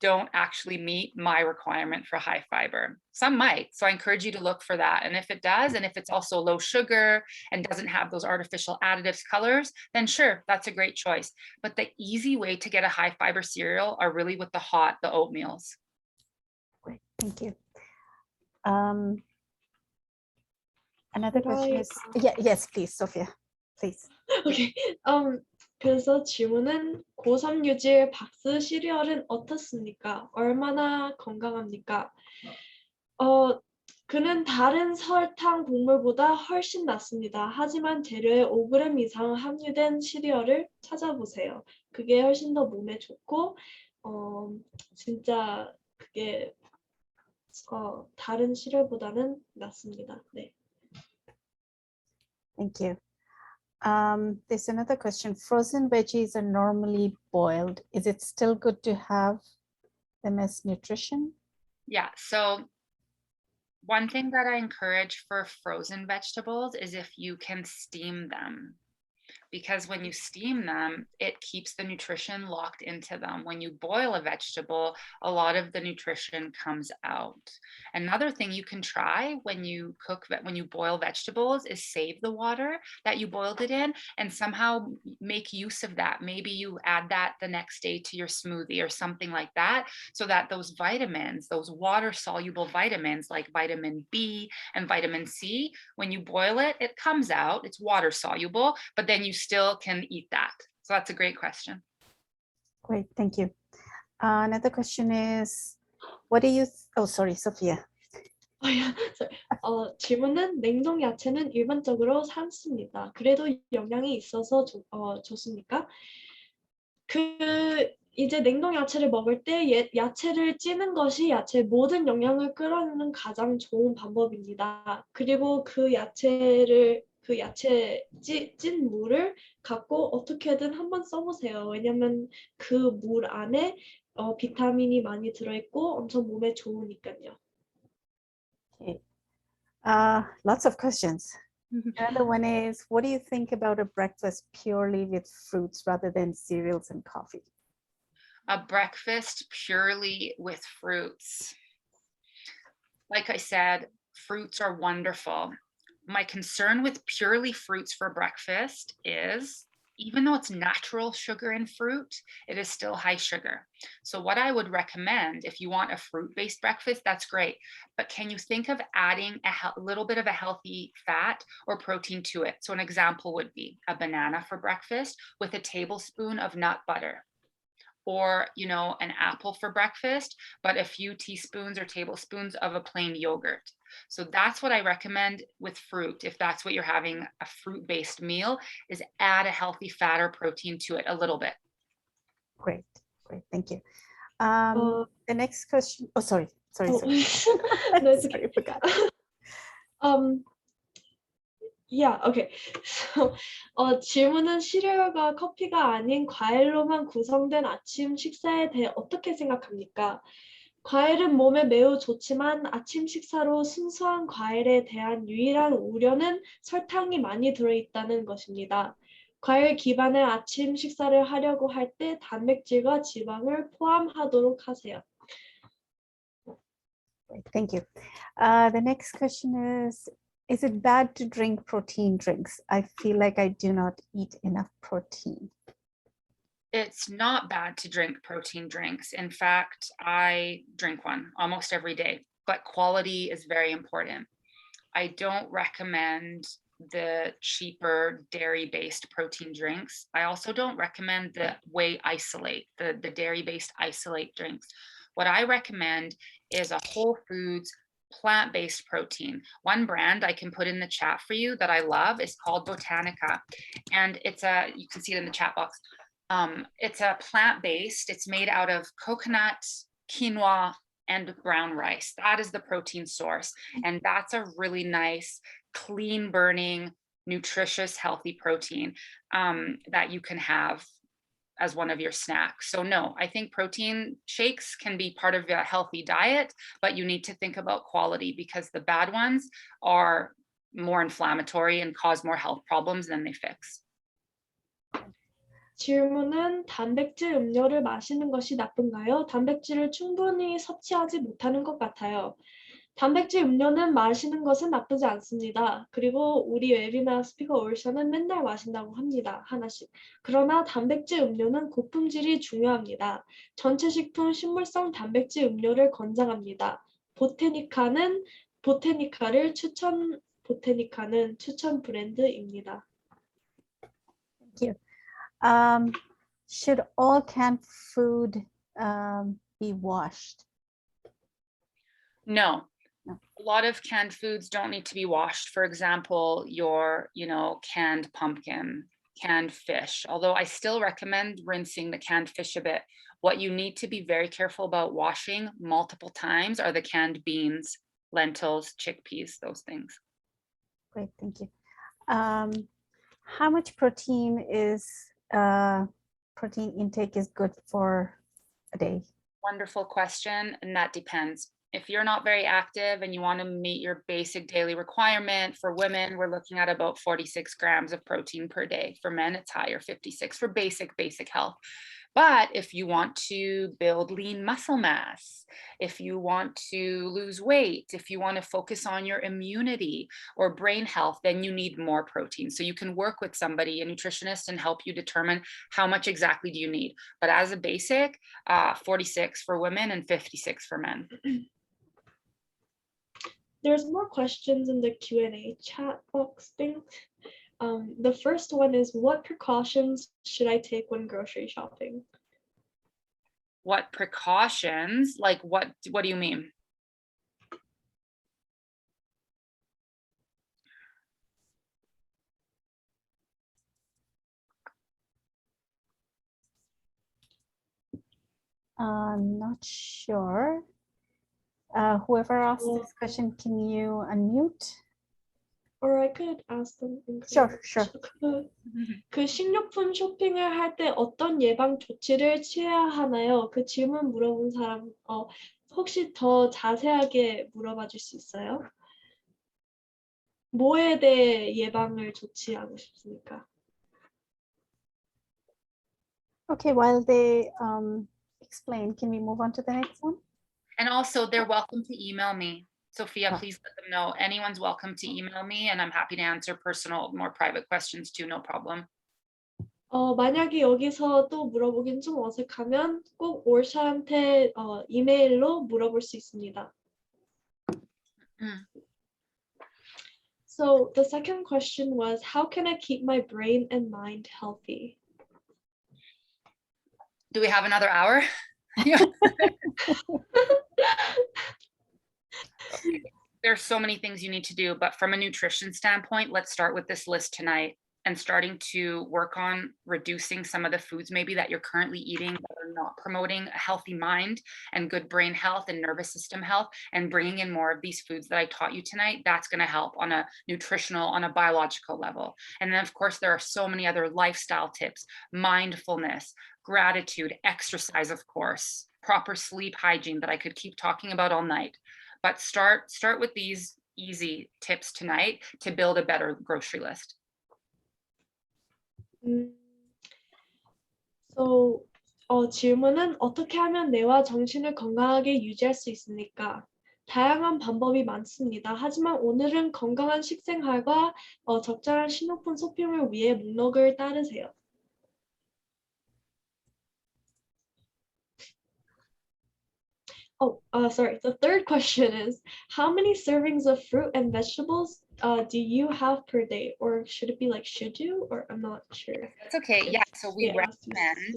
don't actually meet my requirement for high fiber. Some might, so I encourage you to look for that. And if it does, and if it's also low sugar and doesn't have those artificial additives, colors, then sure, that's a great choice. But the easy way to get a high fiber cereal are really with the oatmeals. Great, thank you. Another question is, yes, please, Sophia, please. Okay. 그래서 질문은 고3 유질 박스 시리얼은 어떻습니까? 얼마나 건강합니까? 그는 다른 설탕 곡물보다 훨씬 낫습니다. 하지만 재료에 5g 이상 함유된 시리얼을 찾아보세요. 그게 훨씬 더 몸에 좋고 진짜 그게 다른 시리얼보다는 낫습니다. 네. Thank you. There's another question. Frozen veggies are normally boiled. Is it still good to have them as nutrition? Yeah, so one thing that I encourage for frozen vegetables is if you can steam them, because when you steam them, it keeps the nutrition locked into them. When you boil a vegetable, a lot of the nutrition comes out. Another thing you can try when you boil vegetables is save the water that you boiled it in and somehow make use of that. Maybe you add that the next day to your smoothie or something like that, so that those vitamins, those water-soluble vitamins like vitamin B and vitamin C, when you boil it, it comes out, it's water-soluble, but then you still can eat that. So that's a great question. Great, thank you. Another question is, what do you, oh, sorry, Sophia. 질문은 냉동 야채는 일반적으로 삶습니다. 그래도 영양이 있어서 좋습니까? 이제 냉동 야채를 먹을 때 야채를 찌는 것이 야채의 모든 영양을 끌어내는 가장 좋은 방법입니다. 그리고 그 야채 찐 물을 갖고 어떻게든 한번 써보세요. 왜냐면 그 물 안에 비타민이 많이 들어있고 엄청 몸에 좋으니까요. Okay. Lots of questions. Another one is, what do you think about a breakfast purely with fruits rather than cereals and coffee? A breakfast purely with fruits. Like I said, fruits are wonderful. My concern with purely fruits for breakfast is, even though it's natural sugar in fruit, it is still high sugar. So what I would recommend, if you want a fruit-based breakfast, that's great. But can you think of adding a little bit of a healthy fat or protein to it? So an example would be a banana for breakfast with a tablespoon of nut butter. Or, an apple for breakfast, but a few teaspoons or tablespoons of a plain yogurt. So that's what I recommend with fruit. If that's what you're having, a fruit-based meal, is add a healthy fat or protein to it a little bit. Great, thank you. Uh, The next question, sorry. No, it's okay. Sorry, forgot. Yeah, okay. So, 질문은 시리얼과 커피가 아닌 과일로만 구성된 아침 식사에 대해 어떻게 생각합니까? 과일은 몸에 매우 좋지만 아침 식사로 순수한 과일에 대한 유일한 우려는 설탕이 많이 들어있다는 것입니다. 과일 기반의 아침 식사를 하려고 할 때 단백질과 지방을 포함하도록 하세요. Thank you. The next question is it bad to drink protein drinks? I feel like I do not eat enough protein. It's not bad to drink protein drinks. In fact, I drink one almost every day, but quality is very important. I don't recommend the cheaper dairy-based protein drinks. I also don't recommend the whey isolate, the dairy-based isolate drinks. What I recommend is a whole foods plant-based protein. One brand I can put in the chat for you that I love is called Botanica. And you can see it in the chat box. It's a plant-based, it's made out of coconut, quinoa, and brown rice. That is the protein source. And that's a really nice, clean burning, nutritious, healthy protein that you can have as one of your snacks. So no, I think protein shakes can be part of a healthy diet, but you need to think about quality because the bad ones are more inflammatory and cause more health problems than they fix. 질문은 단백질 음료를 마시는 것이 나쁜가요? 단백질을 충분히 섭취하지 못하는 것 같아요. 단백질 음료는 마시는 것은 나쁘지 않습니다. 그리고 우리 웨비나 스피커 올샤는 맨날 마신다고 합니다. 하나씩. 그러나 단백질 음료는 고품질이 중요합니다. 전체 식품 식물성 단백질 음료를 권장합니다. 보테니카는 추천 브랜드입니다. Thank you. Should all canned food be washed? No. A lot of canned foods don't need to be washed. For example, your, canned pumpkin, canned fish, although I still recommend rinsing the canned fish a bit. What you need to be very careful about washing multiple times are the canned beans, lentils, chickpeas, those things. Great, thank you. How much protein intake is good for a day? Wonderful question, and that depends. If you're not very active and you want to meet your basic daily requirement, for women, we're looking at about 46 grams of protein per day. For men, it's higher, 56 for basic health. But if you want to build lean muscle mass, if you want to lose weight, if you want to focus on your immunity or brain health, then you need more protein. So you can work with somebody, a nutritionist, and help you determine how much exactly do you need. But as a basic, 46 for women and 56 for men. There's more questions in the Q&A chat box thing. The first one is, what precautions should I take when grocery shopping? What precautions? Like what do you mean? I'm not sure. Whoever asked this question, can you unmute? Or I could ask them. Sure. 그 식료품 쇼핑을 할 때 어떤 예방 조치를 취해야 하나요? 그 질문 물어본 사람 혹시 더 자세하게 물어봐 줄 수 있어요? 뭐에 대해 예방을 조치하고 싶습니까? Okay, while they explain, can we move on to the next one? And also, they're welcome to email me. Sophia, please let them know. Anyone's welcome to email me, and I'm happy to answer personal, more private questions too, no problem. 만약에 여기서 또 물어보긴 좀 어색하면 꼭 올샤한테 이메일로 물어볼 수 있습니다. So the second question was, how can I keep my brain and mind healthy? Do we have another hour? There's so many things you need to do, but from a nutrition standpoint, let's start with this list tonight and starting to work on reducing some of the foods maybe that you're currently eating that are not promoting a healthy mind and good brain health and nervous system health, and bringing in more of these foods that I taught you tonight. That's going to help on a nutritional, on a biological level. And then of course, there are so many other lifestyle tips, mindfulness, gratitude, exercise, of course, proper sleep hygiene that I could keep talking about all night. But start with these easy tips tonight to build a better grocery list. So, 질문은 어떻게 하면 뇌와 정신을 건강하게 유지할 수 있습니까? 다양한 방법이 많습니다. 하지만 오늘은 건강한 식생활과 적절한 식료품 쇼핑을 위해 목록을 따르세요. Sorry. The third question is, how many servings of fruit and vegetables do you have per day? Or should it be like should you? Or I'm not sure. That's okay. Yeah. So we recommend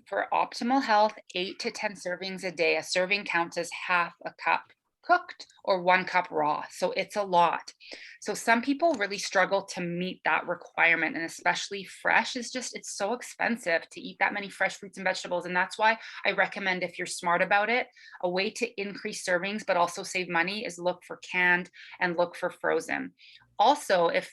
for optimal health, 8 to 10 servings a day. A serving counts as half a cup cooked or 1 cup raw. So it's a lot. So some people really struggle to meet that requirement, and especially fresh is just, it's so expensive to eat that many fresh fruits and vegetables. And that's why I recommend, if you're smart about it, a way to increase servings, but also save money, is look for canned and look for frozen. Also, if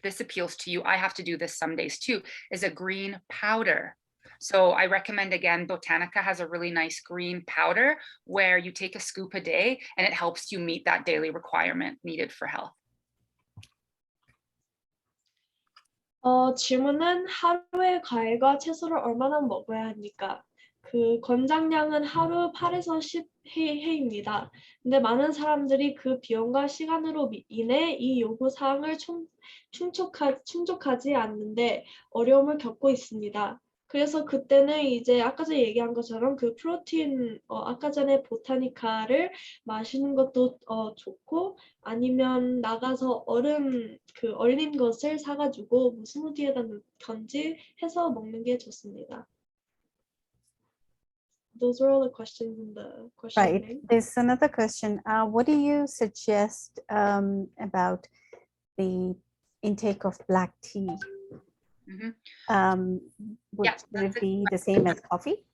this appeals to you, I have to do this some days too, is a green powder. So I recommend, again, Botanica has a really nice green powder where you take a scoop a day and it helps you meet that daily requirement needed for health. 질문은 하루에 과일과 채소를 얼마나 먹어야 합니까? 그 권장량은 하루 8에서 10회입니다. 근데 많은 사람들이 그 비용과 시간으로 인해 이 요구 사항을 충족하지 않는데 어려움을 겪고 있습니다. 그래서 그때는 이제 아까 전에 얘기한 것처럼 그 프로틴, 아까 전에 보타니카를 마시는 것도 좋고, 아니면 나가서 얼린 것을 사가지고 스무디에다 넣던지 해서 먹는 게 좋습니다. Those are all the questions in the question. Right. There's another question. What do you suggest about the intake of black tea? Would it be the same as coffee?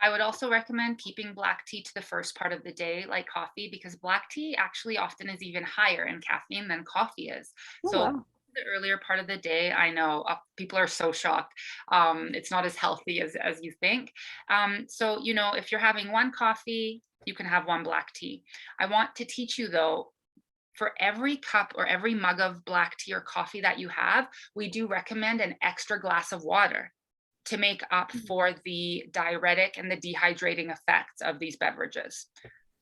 I would also recommend keeping black tea to the first part of the day, like coffee, because black tea actually often is even higher in caffeine than coffee is. Wow. The earlier part of the day, I know people are so shocked. It's not as healthy as you think. So, if you're having 1 coffee, you can have 1 black tea. I want to teach you though, for every cup or every mug of black tea or coffee that you have, we do recommend an extra glass of water to make up for the diuretic and the dehydrating effects of these beverages.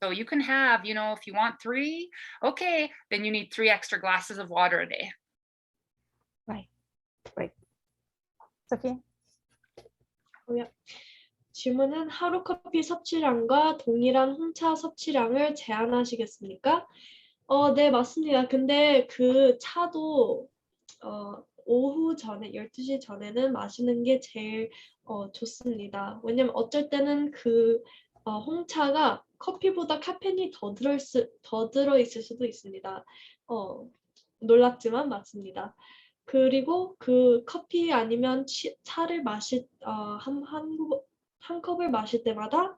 So you can have, if you want 3, okay, then you need 3 extra glasses of water a day. Right. Okay. 질문은 하루 커피 섭취량과 동일한 홍차 섭취량을 제한하시겠습니까? 네, 맞습니다. 근데 그 차도 오후 전에 12시 전에는 마시는 게 제일 좋습니다. 왜냐면 어쩔 때는 그 홍차가 커피보다 카페인이 더 들어있을 수도 있습니다. 놀랍지만 맞습니다. 그리고 그 커피 아니면 차를 한 컵을 마실 때마다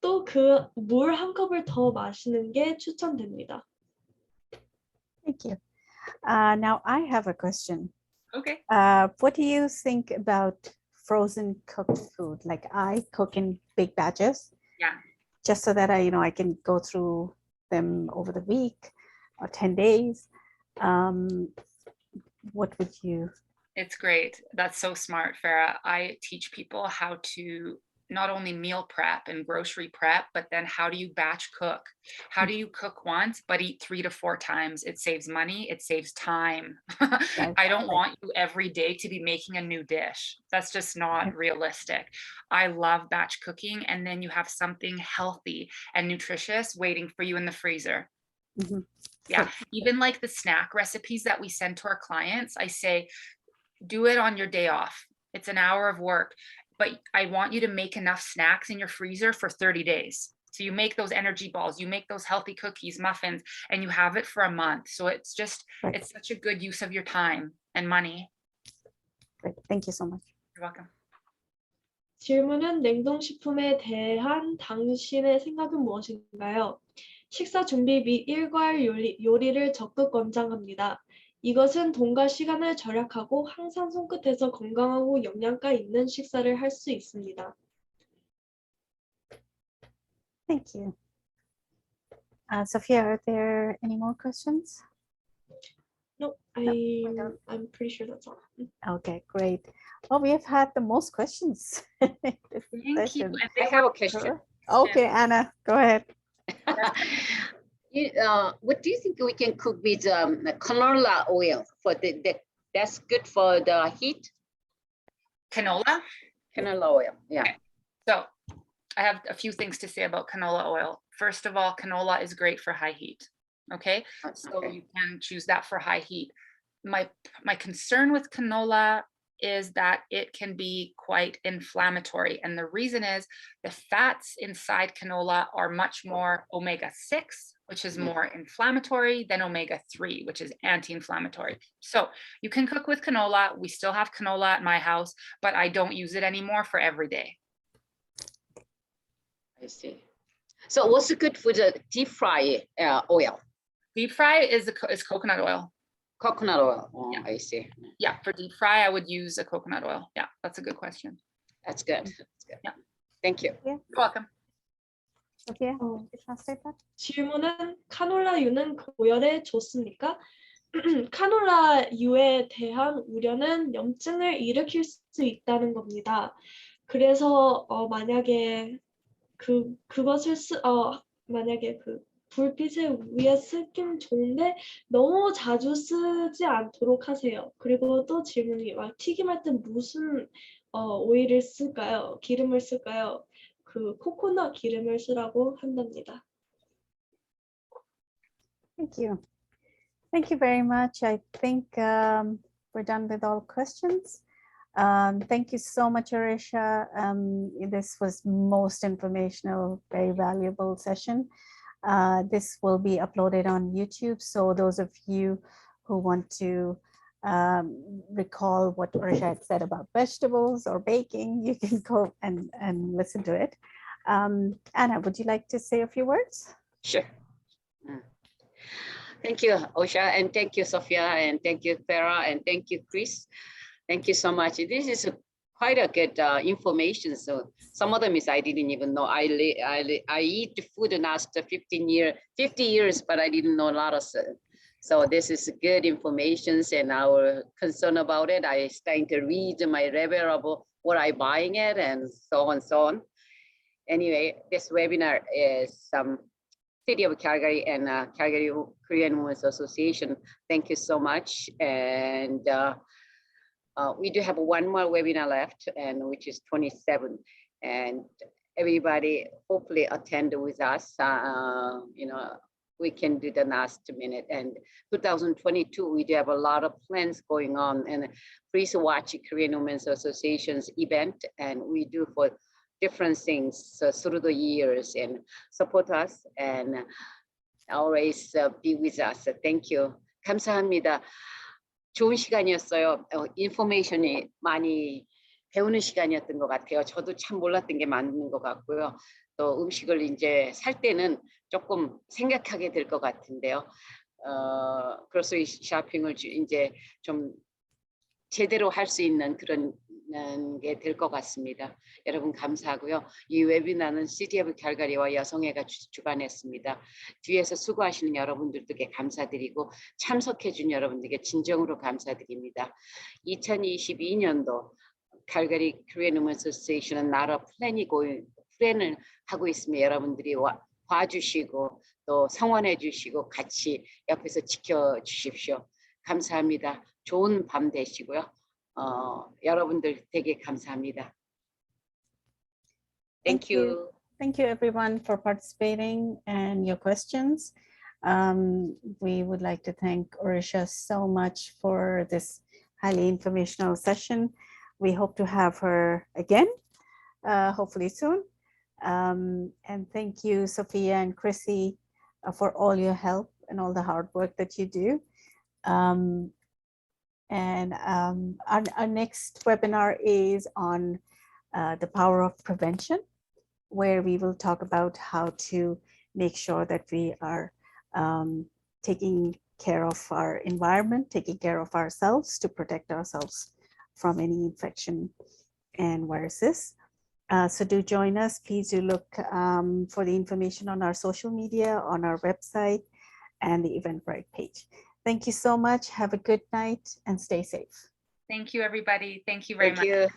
또 그 물 한 컵을 더 마시는 게 추천됩니다. Thank you. Now I have a question. Okay. What do you think about frozen cooked food? Like, I cook in big batches. Yeah. Just so that I can go through them over the week or 10 days. What would you? It's great. That's so smart, Farah. I teach people how to not only meal prep and grocery prep, but then how do you batch cook? How do you cook once, but eat 3 to 4 times? It saves money, it saves time. I don't want you every day to be making a new dish. That's just not realistic. I love batch cooking, and then you have something healthy and nutritious waiting for you in the freezer. Mhm. Yeah, even like the snack recipes that we send to our clients, I say, do it on your day off. It's an hour of work, but I want you to make enough snacks in your freezer for 30 days. So you make those energy balls, you make those healthy cookies, muffins, and you have it for a month. So it's just, it's such a good use of your time and money. Great. Thank you so much. You're welcome. 질문은 냉동식품에 대한 당신의 생각은 무엇인가요? 식사 준비 및 일괄 요리를 적극 권장합니다. 이것은 돈과 시간을 절약하고 항상 손끝에서 건강하고 영양가 있는 식사를 할 수 있습니다. Thank you. Sophia, are there any more questions? No, I'm pretty sure that's all. Okay, great. Well, we have had the most questions. Thank you. And I have a question. Okay, Anna, go ahead. What do you think we can cook with canola oil for that's good for the heat? Canola? Canola oil, yeah. Okay. So I have a few things to say about canola oil. First of all, canola is great for high heat. Okay, so you can choose that for high heat. My concern with canola is that it can be quite inflammatory. And the reason is the fats inside canola are much more omega-6, which is more inflammatory, than omega-3, which is anti-inflammatory. So you can cook with canola. We still have canola at my house, but I don't use it anymore for every day. I see. So what's good for the deep fry oil? Deep fry is coconut oil. Coconut oil. Oh, Yeah. I see. Yeah, for deep fry, I would use a coconut oil. Yeah, that's a good question. That's good. That's good. Yeah. Thank you. You're welcome. Sophia, you translate that? 질문은 카놀라유는 고열에 좋습니까? 카놀라유에 대한 우려는 염증을 일으킬 수 있다는 겁니다. 그래서 만약에 그것을 만약에 불빛에 위에 쓰긴 좋은데 너무 자주 쓰지 않도록 하세요. 그리고 또 질문이 튀김할 때 무슨 오일을 쓸까요? 기름을 쓸까요? 코코넛 기름을 쓰라고 한답니다. Thank you. Thank you very much. I think we're done with all questions. Thank you so much, Orsha. This was most informational, very valuable session. This will be uploaded on YouTube. So those of you who want to recall what Orsha had said about vegetables or baking, you can go and listen to it. Anna, would you like to say a few words? Sure. Thank you, Orsha, and thank you, Sophia, and thank you, Farah, and thank you, Chris. Thank you so much. This is quite a good information. So some of them is I didn't even know. I eat food in the last 50 years, but I didn't know a lot of stuff. So this is good information, and our concern about it. I starting to read my level what I buying it, and so on and so on. Anyway, this webinar is City of Calgary and Calgary Korean Women's Association. Thank you so much. And we do have one more webinar left, and which is 27. And everybody hopefully attend with us. We can do the last minute. And 2022, we do have a lot of plans going on. And please watch Korean Women's Association's event. And we do for different things through the years, and support us and always be with us. Thank you. 감사합니다. 좋은 시간이었어요. 인포메이션이 많이 배우는 시간이었던 것 같아요. 저도 참 몰랐던 게 많은 것 같고요. 또 음식을 이제 살 때는 조금 생각하게 될 것 같은데요. 그래서 이 쇼핑을 이제 좀 제대로 할 수 있는 그런 게 될 것 같습니다. 여러분 감사하고요. 이 웨비나는 CDF 캘거리와 여성회가 주관했습니다. 뒤에서 수고하시는 여러분들께 감사드리고 참석해 준 여러분들께 진정으로 감사드립니다. 2022년도 캘거리 코리안 우먼 어소시에이션은 나라 플랜을 하고 있으며 여러분들이 봐주시고 또 성원해 주시고 같이 옆에서 지켜주십시오. 감사합니다. 좋은 밤 되시고요. 여러분들 되게 감사합니다. Thank you. Thank you everyone for participating and your questions. We would like to thank Orsha so much for this highly informational session. We hope to have her again, hopefully soon. And thank you, Sophia and Chrissy, for all your help and all the hard work that you do. Our next webinar is on the power of prevention, where we will talk about how to make sure that we are taking care of our environment, taking care of ourselves to protect ourselves from any infection and viruses. So do join us. Please do look for the information on our social media, on our website, and the Eventbrite page. Thank you so much. Have a good night and stay safe. Thank you, everybody. Thank you very much. Thank you.